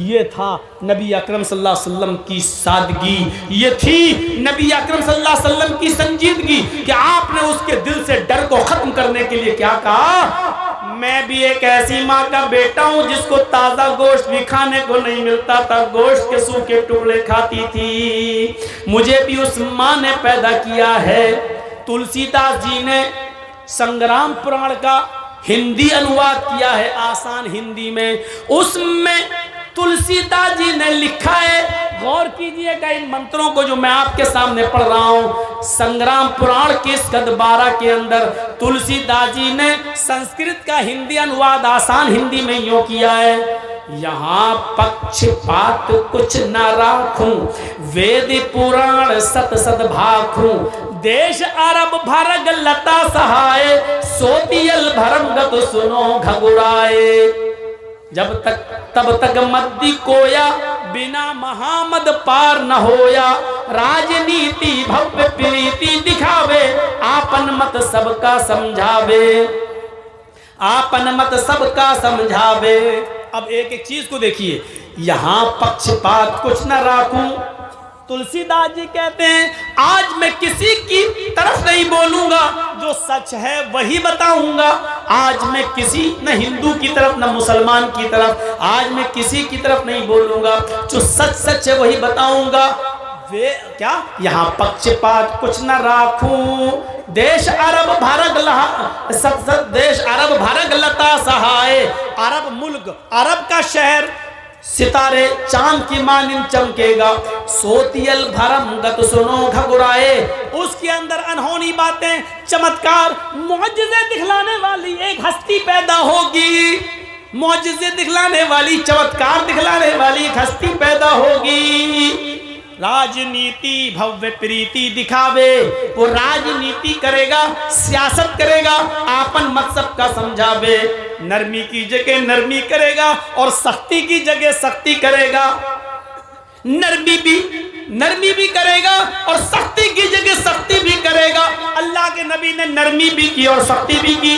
ये था नबी अकरम सल्लल्लाहु अलैहि वसल्लम की सादगी, ये थी नबी अकरम सल्लल्लाहु अलैहि वसल्लम की संजीदगी कि आपने उसके दिल से डर को खत्म करने के लिए क्या कहा? मैं भी एक ऐसी माँ का बेटा हूँ जिसको ताज़ा गोश्त भी खाने को नहीं मिलता था, गोश्त के सूखे टुकड़े खाती थी। मुझे भी उस माँ ने पैदा किया है। तुलसीदास जी ने संग्राम पुराण का हिंदी अनुवाद किया है, आसान हिंदी में। उसमें तुलसीदास जी ने लिखा है, गौर कीजिएगा इन मंत्रों को जो मैं आपके सामने पढ़ रहा हूं। संग्राम पुराण के स्कंद 12 के अंदर तुलसीदास जी ने संस्कृत का हिंदी अनुवाद आसान हिंदी में यूं किया है, यहाँ पक्षपात कुछ न राखूं, वेद पुराण सत सत भाखूं, देश अरब भरग लता सहाय, सोतियल भरंगत सुनो घगुराए। तब तक मद्दी कोया, बिना महामद पार न होया, राजनीति भव्य प्रीति दिखावे, आपन मत सबका समझावे, आपन मत सबका समझावे। अब एक एक चीज को देखिए, यहां पक्षपात कुछ न राखूं। तुलसीदास जी कहते हैं, आज मैं किसी की तरफ नहीं बोलूंगा, जो सच है वही बताऊंगा। आज मैं किसी न हिंदू की तरफ न मुसलमान की तरफ, आज मैं किसी की तरफ नहीं बोलूंगा, जो सच सच है वही बताऊंगा। वे क्या, यहाँ पक्षपात कुछ न राखूं, देश अरब भारग देश अरब भारग लता सहाय। अरब मुल्क, अरब का शहर, सितारे चांद की मानिंद चमकेगा, सोतियल भरम गत सुनो घबराए। उसके अंदर अनहोनी बातें, चमत्कार, मुअज्जिज़े दिखलाने वाली एक हस्ती पैदा होगी, मुअज्जिज़े दिखलाने वाली, चमत्कार दिखलाने वाली एक हस्ती पैदा होगी। राजनीति भव्य प्रीति दिखावे, वो राजनीति करेगा, सियासत करेगा, आपन मकसद का समझावे। नरमी की जगह नरमी करेगा और सख्ती की जगह सख्ती करेगा। नरमी भी करेगा और सख्ती की जगह सख्ती भी करेगा। अल्लाह के नबी ने नरमी भी की और सख्ती भी की।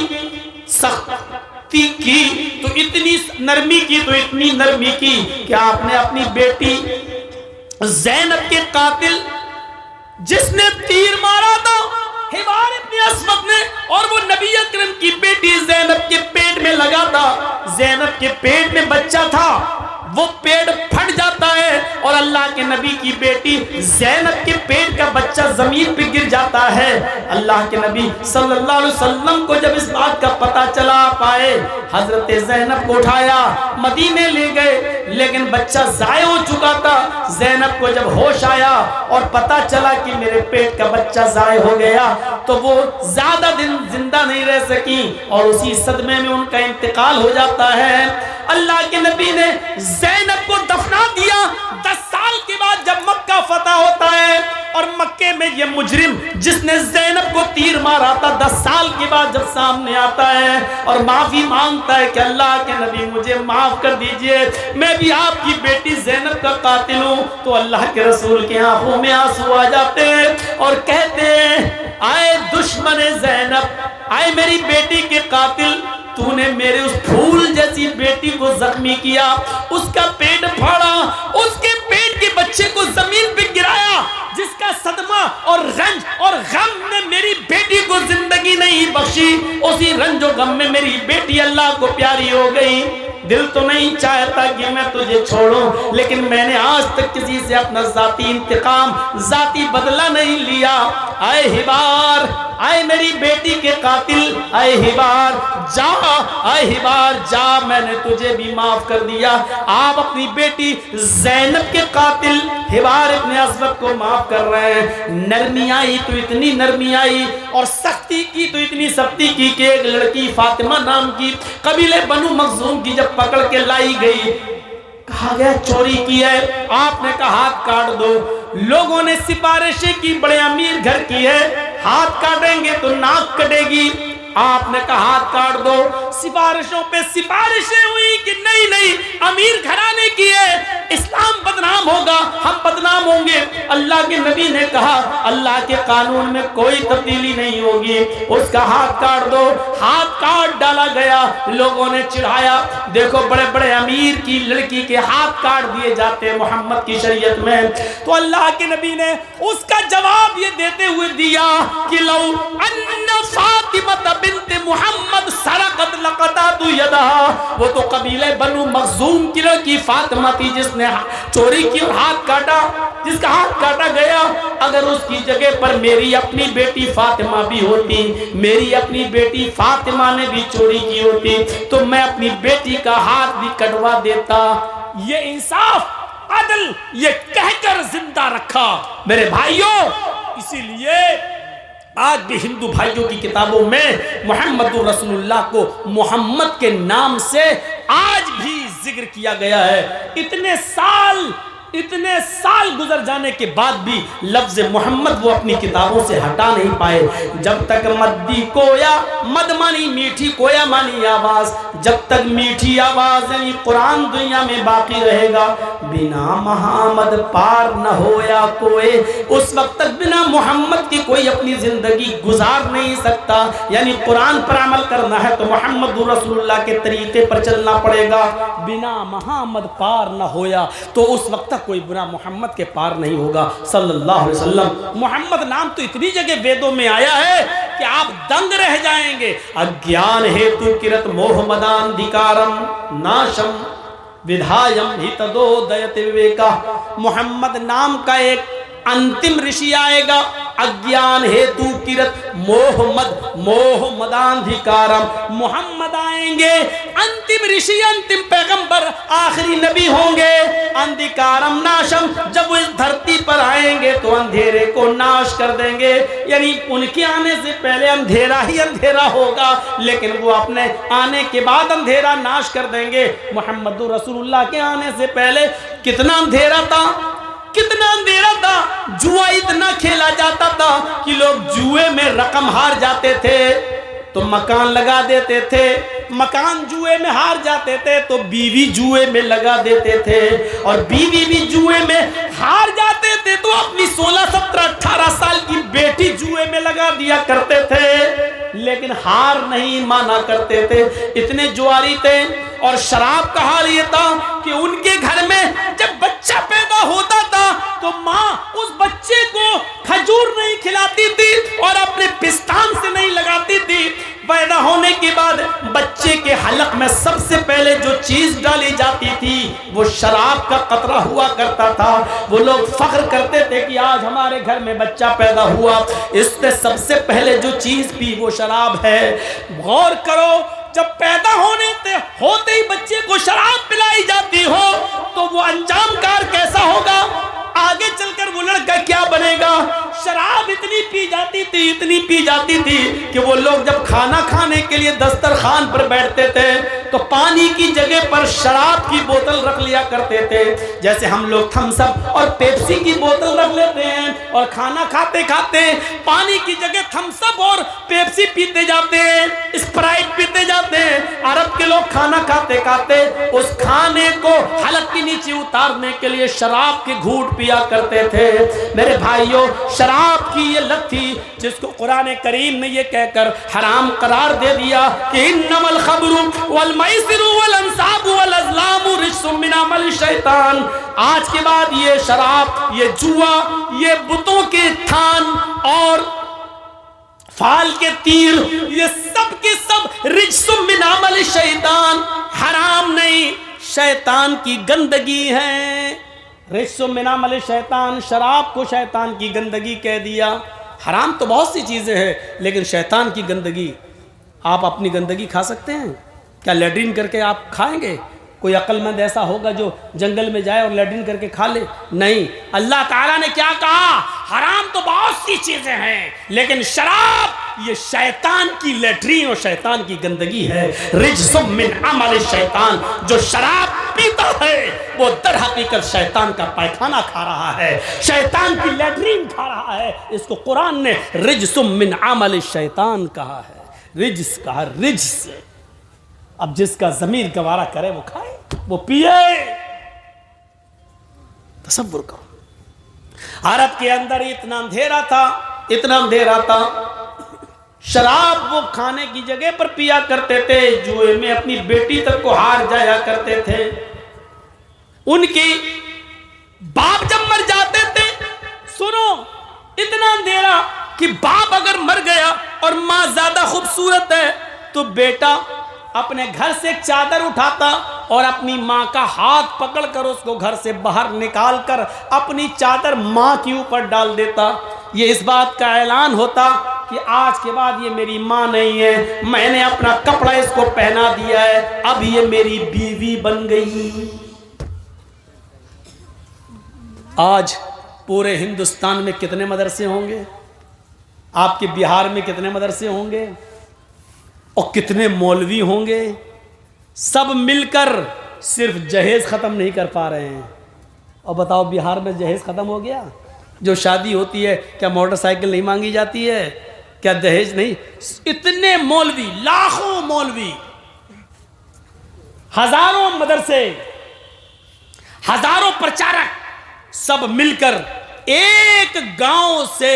सख्ती की तो इतनी नरमी की, तो इतनी नरमी की कि आपने अपनी बेटी ज़ैनब के कातिल, जिसने तीर मारा था हिबार इब्न अस्वद ने, और वो नबी अकरम की बेटी ज़ैनब के पेट में लगा था, ज़ैनब के पेट में बच्चा था, वो पेट फट जाता है और अल्लाह के नबी की बेटी ज़ैनब के पेट का बच्चा जमीन पे गिर जाता है। अल्लाह के नबी सल्लल्लाहु अलैहि वसल्लम को जब इस बात का पता चला, पाए हजरत ज़ैनब को उठाया, मदीने ले गए, लेकिन बच्चा ज़ाय हो चुका था। ज़ैनब को जब होश आया और पता चला कि मेरे पेट का बच्चा ज़ाय हो गया, तो वो ज्यादा दिन जिंदा नहीं रह सकी और उसी सदमे में उनका इंतकाल हो जाता है। अल्लाह के नबी ने ज़ैनब को दफना दिया। 10 साल के बाद जब मक्का फतह होता है और मक्के में ये मुजरिम जिसने ज़ैनब को तीर मारा था, 10 साल के बाद जब सामने आता है और माफी मांगता है कि अल्लाह के नबी मुझे माफ कर दीजिए, मैं भी आपकी बेटी ज़ैनब का कातिल हूँ, तो अल्लाह के रसूल के आंखों में आंसू आ जाते हैं और कहते हैं, आए दुश्मन ज़ैनब, आए मेरी बेटी के कातिल, तूने मेरे उस फूल जैसी बेटी को जख्मी किया, उसका पेट फाड़ा, उसके पेट के बच्चे को जमीन पे गिराया, जिसका सदमा और रंज और गम ने मेरी बेटी को जिंदगी नहीं बख्शी। उसी रंज और गम में मेरी बेटी अल्लाह को प्यारी हो गई। दिल तो नहीं चाहता कि मैं तुझे छोड़ूं, लेकिन मैंने आज तक किसी से अपना जाती इंतकाम, जाती बदला नहीं लिया। आए हिबार, आए मेरी बेटी के कातिल, आए हिबार जा, आए हिबार जा, मैंने तुझे भी माफ कर दिया। आप अपनी बेटी ज़ैनब के कातिल हिबार इब्न अस्वद को माफ कर रहे हैं। नरमी आई तो इतनी नरमी आई और सख्ती की तो इतनी सख्ती की कि एक लड़की फातिमा नाम की कबीले बनु मखजूम की जब पकड़ के लाई गई, कहा गया चोरी की है, आपने कहा हाथ काट दो। लोगों ने सिफारिशें की, बड़े अमीर घर की है, हाथ काटेंगे तो नाक कटेगी, आपने कहा हाथ काट दो। सिफारिशों पे सिफारिशें हुई कि नहीं नहीं अमीर घराने की है, इस्लाम बदनाम होगा, हम बदनाम होंगे। अल्लाह के नबी ने कहा अल्लाह के कानून में कोई तब्दीली नहीं होगी, उसका हाथ काट दो। हाथ काट डाला गया। लोगों ने चिढ़ाया, देखो बड़े बड़े अमीर की लड़की के हाथ काट दिए जाते हैं मोहम्मद की शरीयत में। तो अल्लाह के नबी ने उसका जवाब ये देते हुए दिया कि लौ अन्ना फातिमा बिन्त मुहम्मद सरकत लक़तअतु यदहा, वो तो कबीले बनु मखजूम की लड़की फातिमा थी जिसने चोरी की और हाथ काटा, जिसका हाथ काटा गया। अगर उसकी जगह पर मेरी अपनी बेटी फातिमा भी होती, मेरी अपनी बेटी फातिमा ने भी चोरी की होती, तो मैं अपनी बेटी का हाथ भी कटवा देता। ये इंसाफ अदल ये कहकर जिंदा रखा मेरे भाइयों। इसीलिए आज भी हिंदू भाइयों की किताबों में मोहम्मदुर रसूलुल्लाह को मोहम्मद के नाम से आज भी जिक्र किया गया है। इतने साल गुजर जाने के बाद भी लफ्ज मोहम्मद वो अपनी किताबों से हटा नहीं पाए। जब तक मद्दी कोया मद मानी मीठी कोया मानी आवाज, जब तक मीठी आवाज यानी कुरान दुनिया में बाकी रहेगा, बिना मोहम्मद पार न होया कोई, उस वक्त तक बिना मोहम्मद की कोई अपनी जिंदगी गुजार नहीं सकता। यानी कुरान पर अमल करना है तो मोहम्मद रसूलुल्लाह के तरीके पर चलना पड़ेगा। बिना मोहम्मद पार न होया तो उस वक्त कोई बुरा मोहम्मद के पार नहीं होगा सल्लल्लाहु अलैहि वसल्लम। मोहम्मद नाम तो इतनी जगह वेदों में आया है कि आप दंग रह जाएंगे। अज्ञान हेतु किरत मोह मदांधिकारम नाशम विधायम हितदोदयत विवेका। मोहम्मद नाम का एक अंतिम ऋषि आएगा, अज्ञान हेतु किरत मोह मदांधिकारम। मोहम्मद आएंगे, अंतिम ऋषि, अंतिम पैगंबर, आखिरी नबी होंगे। अंधिकारम नाशम, जब वो इस धरती पर आएंगे तो अंधेरे को नाश कर देंगे। यानी उनके आने से पहले अंधेरा ही अंधेरा होगा, लेकिन वो अपने आने के बाद अंधेरा नाश कर देंगे। मोहम्मद रसूलुल्लाह के आने से पहले कितना अंधेरा था, कितना अंधेरा था। जुआ इतना खेला जाता था कि लोग जुए में रकम हार जाते थे तो मकान लगा देते थे, मकान जुए में हार जाते थे तो बीवी जुए में लगा देते थे, और बीवी भी जुए में हार जाते थे तो अपनी 16, 17, 18 साल की बेटी जुए में लगा दिया करते थे, लेकिन हार नहीं माना करते थे। इतने जुआरी थे। और शराब का हाल ये था कि उनके घर में जब बच्चा पैदा होता था तो माँ उस बच्चे को खजूर नहीं खिलाती थी और अपने पिस्तान से नहीं लगाती थी। पैदा होने के बाद बच्चे के हलक में सबसे पहले जो चीज डाली जाती थी वो शराब का कतरा हुआ करता था। वो लोग फख्र करते थे कि आज हमारे घर में बच्चा पैदा हुआ, इसमें सबसे पहले जो चीज पी वो शराब है। गौर करो, जब पैदा होते ही बच्चे को शराब पिलाई जाती हो तो वो अंजाम कार कैसा होगा, आगे चलकर वो लड़का क्या बनेगा। शराब इतनी पी जाती थी, इतनी पी जाती थी कि वो लोग जब खाना खाने के लिए दस्तरखान पर बैठते थे तो पानी की जगह पर शराब की बोतल रख लिया करते थे। जैसे हम लोग थम्स अप और पेप्सी की बोतल रख लेते हैं और खाना खाते खाते पानी की जगह थम्स अप और पेप्सी पीते जाते हैं, स्प्राइट पीते जाते हैं। अरब के लोग खाना खाते खाते उस खाने को हलक के नीचे उतारने के लिए शराब के घूंट पिया करते थे। मेरे भाइयों, शराब की ये लत थी जिसको कुरान करीम ने ये कहकर हराम करार दे दिया कि इन्नमल खमरु वल मैसिरु वल अंसाबु वल अज़लामु रिज्सुम मिन अमल शैतान। आज के बाद ये शराब, ये जुआ, ये बुतों के थान और फाल के तीर, ये सब के सब रिज्सुम मिन अमल शैतान, हराम नहीं, शैतान की गंदगी है। रिज्सुम मिन अमल शैतान, शराब को शैतान की गंदगी कह दिया। हराम तो बहुत सी चीज़ें हैं, लेकिन शैतान की गंदगी, आप अपनी गंदगी खा सकते हैं क्या? लैट्रिन करके आप खाएंगे? कोई अक्लमंद ऐसा होगा जो जंगल में जाए और लैट्रिन करके खा ले? नहीं। अल्लाह ताला ने क्या कहा? हराम तो बहुत सी चीजें हैं, लेकिन शराब ये शैतान की लैट्रिन और शैतान की गंदगी है। रिज्सुम मिन अमल शैतान, जो शराब पीता है वो दर हकीकत शैतान का पैखाना खा रहा है, शैतान की लैट्रिन खा रहा है। इसको कुरान ने रिज्सुम मिन अमल शैतान कहा है, रिज्स कहा, रिज्स। अब जिसका जमीर गवारा करे वो खाए, वो पिए। तसव्वुर करो, अरब के अंदर इतना अंधेरा था, इतना अंधेरा था, शराब वो खाने की जगह पर पिया करते थे, जुए में अपनी बेटी तक को हार जाया करते थे। उनके बाप जब मर जाते थे, सुनो, इतना अंधेरा कि बाप अगर मर गया और मां ज्यादा खूबसूरत है तो बेटा अपने घर से एक चादर उठाता और अपनी माँ का हाथ पकड़कर उसको घर से बाहर निकालकर अपनी चादर माँ के ऊपर डाल देता। ये इस बात का ऐलान होता कि आज के बाद ये मेरी माँ नहीं है, मैंने अपना कपड़ा इसको पहना दिया है, अब ये मेरी बीवी बन गई। आज पूरे हिंदुस्तान में कितने मदरसे होंगे? आपके बिहार में कितने मदरसे होंगे? और कितने मौलवी होंगे? सब मिलकर सिर्फ जहेज ख़त्म नहीं कर पा रहे हैं। और बताओ, बिहार में जहेज ख़त्म हो गया? जो शादी होती है क्या मोटरसाइकिल नहीं मांगी जाती है? क्या दहेज नहीं? इतने मौलवी, लाखों मौलवी, हजारों मदरसे, हजारों प्रचारक, सब मिलकर एक गांव से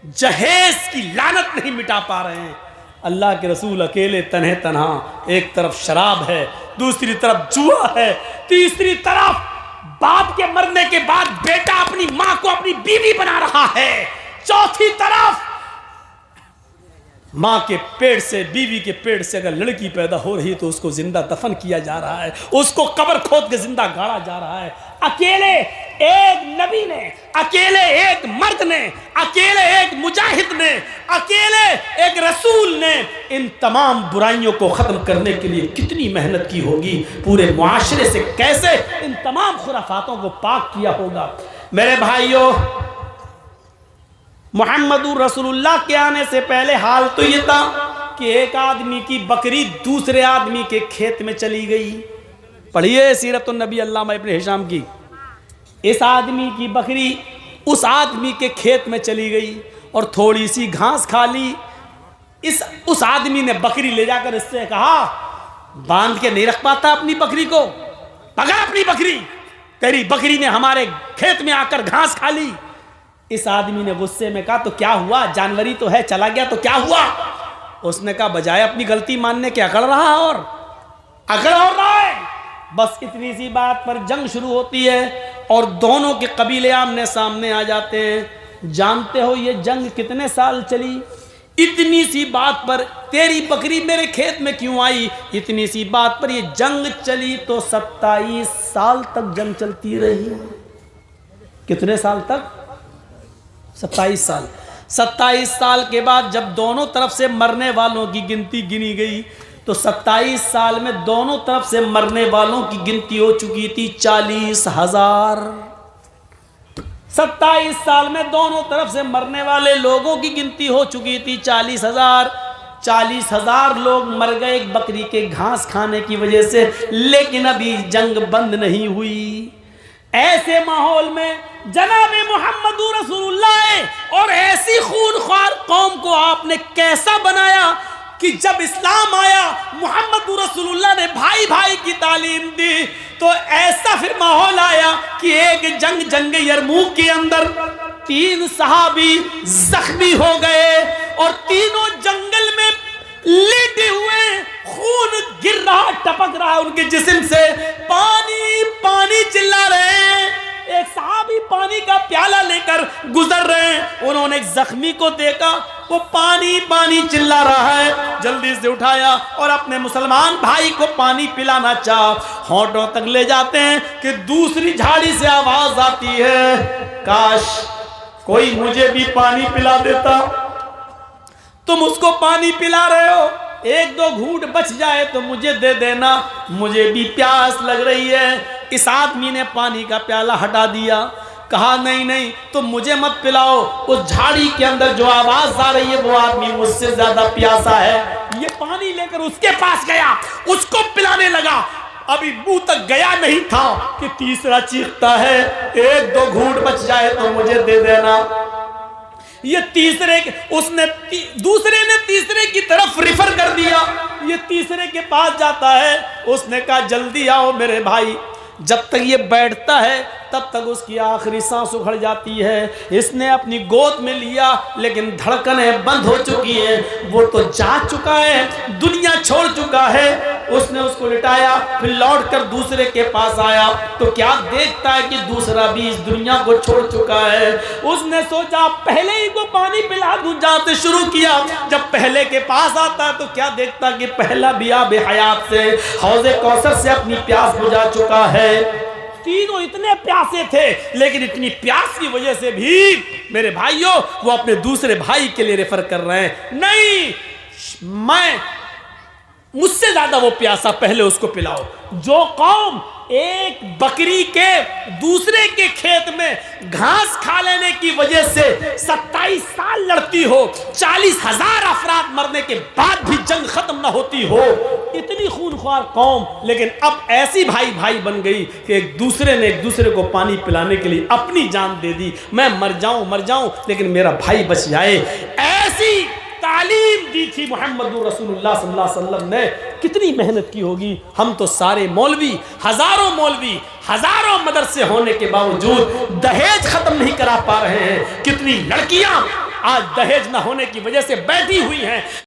जहेज की लानत नहीं मिटा पा रहे हैं। अल्लाह के रसूल अकेले तन्हे तन्हा, एक तरफ शराब है, दूसरी तरफ जुआ है, तीसरी तरफ बाप के मरने के बाद बेटा अपनी मां को अपनी बीवी बना रहा है, चौथी तरफ मां के पेट से, बीवी के पेट से अगर लड़की पैदा हो रही तो उसको जिंदा दफन किया जा रहा है, उसको कब्र खोद के जिंदा गाड़ा जा रहा है। अकेले एक नबी ने, अकेले एक मर्द ने, अकेले एक मुजाहिद ने, अकेले एक रसूल ने इन तमाम बुराइयों को खत्म करने के लिए कितनी मेहनत की होगी, पूरे मुआशरे से कैसे इन तमाम खुराफातों को पाक किया होगा। मेरे भाइयों, मोहम्मदुर रसूलुल्लाह के आने से पहले हाल तो ये था कि एक आदमी की बकरी दूसरे आदमी के खेत में चली गई। पढ़िए सीरतुन नबी अल्लामा इब्न हिशाम की। इस आदमी की बकरी उस आदमी के खेत में चली गई और थोड़ी सी घास खा ली। उस आदमी ने बकरी ले जाकर इससे कहा, बांध के नहीं रख पाता अपनी बकरी को, पकड़ अपनी बकरी, तेरी बकरी ने हमारे खेत में आकर घास खा ली। इस आदमी ने गुस्से में कहा, तो क्या हुआ, जानवरी तो है, चला गया तो क्या हुआ? उसने कहा, बजाय अपनी गलती मानने के अकड़ रहा है। बस इतनी सी बात पर जंग शुरू होती है और दोनों के कबीले आमने सामने आ जाते हैं। जानते हो ये जंग कितने साल चली? इतनी सी बात पर, तेरी बकरी मेरे खेत में क्यों आई, इतनी सी बात पर ये जंग चली तो 27 साल तक जंग चलती रही। कितने साल तक? 27 साल। 27 साल के बाद जब दोनों तरफ से मरने वालों की गिनती गिनी गई तो 27 साल में दोनों तरफ से मरने वालों की गिनती हो चुकी थी 40,000। 27 साल में दोनों तरफ से मरने वाले लोगों की गिनती हो चुकी थी 40,000। 40,000 लोग मर गए एक बकरी के घास खाने की वजह से, लेकिन अभी जंग बंद नहीं हुई। ऐसे माहौल में जनाबे मोहम्मदुर रसूलुल्लाह और ऐसी खूनख्वार कौम को आपने कैसा बनाया कि जब इस्लाम आया, मोहम्मदुर रसूलुल्लाह ने भाई भाई की तालीम दी, तो ऐसा फिर माहौल आया कि एक जंग यरमूक के अंदर 3 सहाबी जख्मी हो गए और तीनों जंगल में लेटे हुए, खून गिर रहा, टपक रहा उनके जिस्म से, पानी पानी चिल्ला रहे हैं। एक सहाबी पानी का प्याला लेकर गुजर रहे हैं, उन्होंने एक जख्मी को देखा, वो पानी पानी चिल्ला रहा है, जल्दी से उठाया और अपने मुसलमान भाई को पानी पिलाना चाहा, होठों तक ले जाते हैं कि दूसरी झाड़ी से आवाज आती है, काश कोई मुझे भी पानी पिला देता। तुम उसको पानी पिला रहे हो, एक दो घूंट बच जाए तो मुझे दे देना, मुझे भी प्यास लग रही है। इस आदमी ने पानी का प्याला हटा दिया, कहा नहीं नहीं तुम मुझे मत पिलाओ, उस झाड़ी के अंदर जो आवाज आ रही है वो आदमी मुझसे ज्यादा प्यासा है। ये पानी लेकर उसके पास गया, उसको पिलाने लगा। अभी मुंह तक गया नहीं था कि तीसरा चीखता है, एक दो घूंट बच जाए तो मुझे दे देना। ये दूसरे ने तीसरे की तरफ रिफर कर दिया। ये तीसरे के पास जाता है, उसने कहा जल्दी आओ मेरे भाई। जब तक ये बैठता है तब तक उसकी आखिरी सांस उखड़ जाती है। इसने अपनी गोद में लिया लेकिन धड़कनें बंद हो चुकी है, वो तो जा चुका है, दुनिया छोड़ चुका है। उसने उसको लिटाया, फिर लौट कर दूसरे के पास आया तो क्या देखता है कि दूसरा भी इस दुनिया को छोड़ चुका है। उसने सोचा पहले ही को पानी पिला दूं, जाते शुरू किया। जब पहले के पास आता है तो क्या देखता कि पहला भी आब हयात से, हौज़े कौसर से अपनी प्यास बुझा चुका है। तीनों इतने प्यासे थे, लेकिन इतनी प्यास की वजह से भी मेरे भाइयों वो अपने दूसरे भाई के लिए रेफर कर रहे हैं, नहीं मुझसे ज्यादा वो प्यासा, पहले उसको पिलाओ। जो कौम एक बकरी के दूसरे के खेत में घास खा लेने की वजह से 27 साल लड़ती हो, 40,000 अफराद मरने के बाद भी जंग खत्म ना होती हो, इतनी खूनख्वार कौम, लेकिन अब ऐसी भाई भाई बन गई कि एक दूसरे ने एक दूसरे को पानी पिलाने के लिए अपनी जान दे दी। मैं मर जाऊं लेकिन मेरा भाई बच जाए। ऐसी तालीम दी थी मोहम्मद रसूलुल्लाह सल्लल्लाहु अलैहि वसल्लम ने। कितनी मेहनत की होगी। हम तो सारे मौलवी, हजारों मदरसे होने के बावजूद दहेज खत्म नहीं करा पा रहे हैं। कितनी लड़कियां आज दहेज न होने की वजह से बैठी हुई हैं।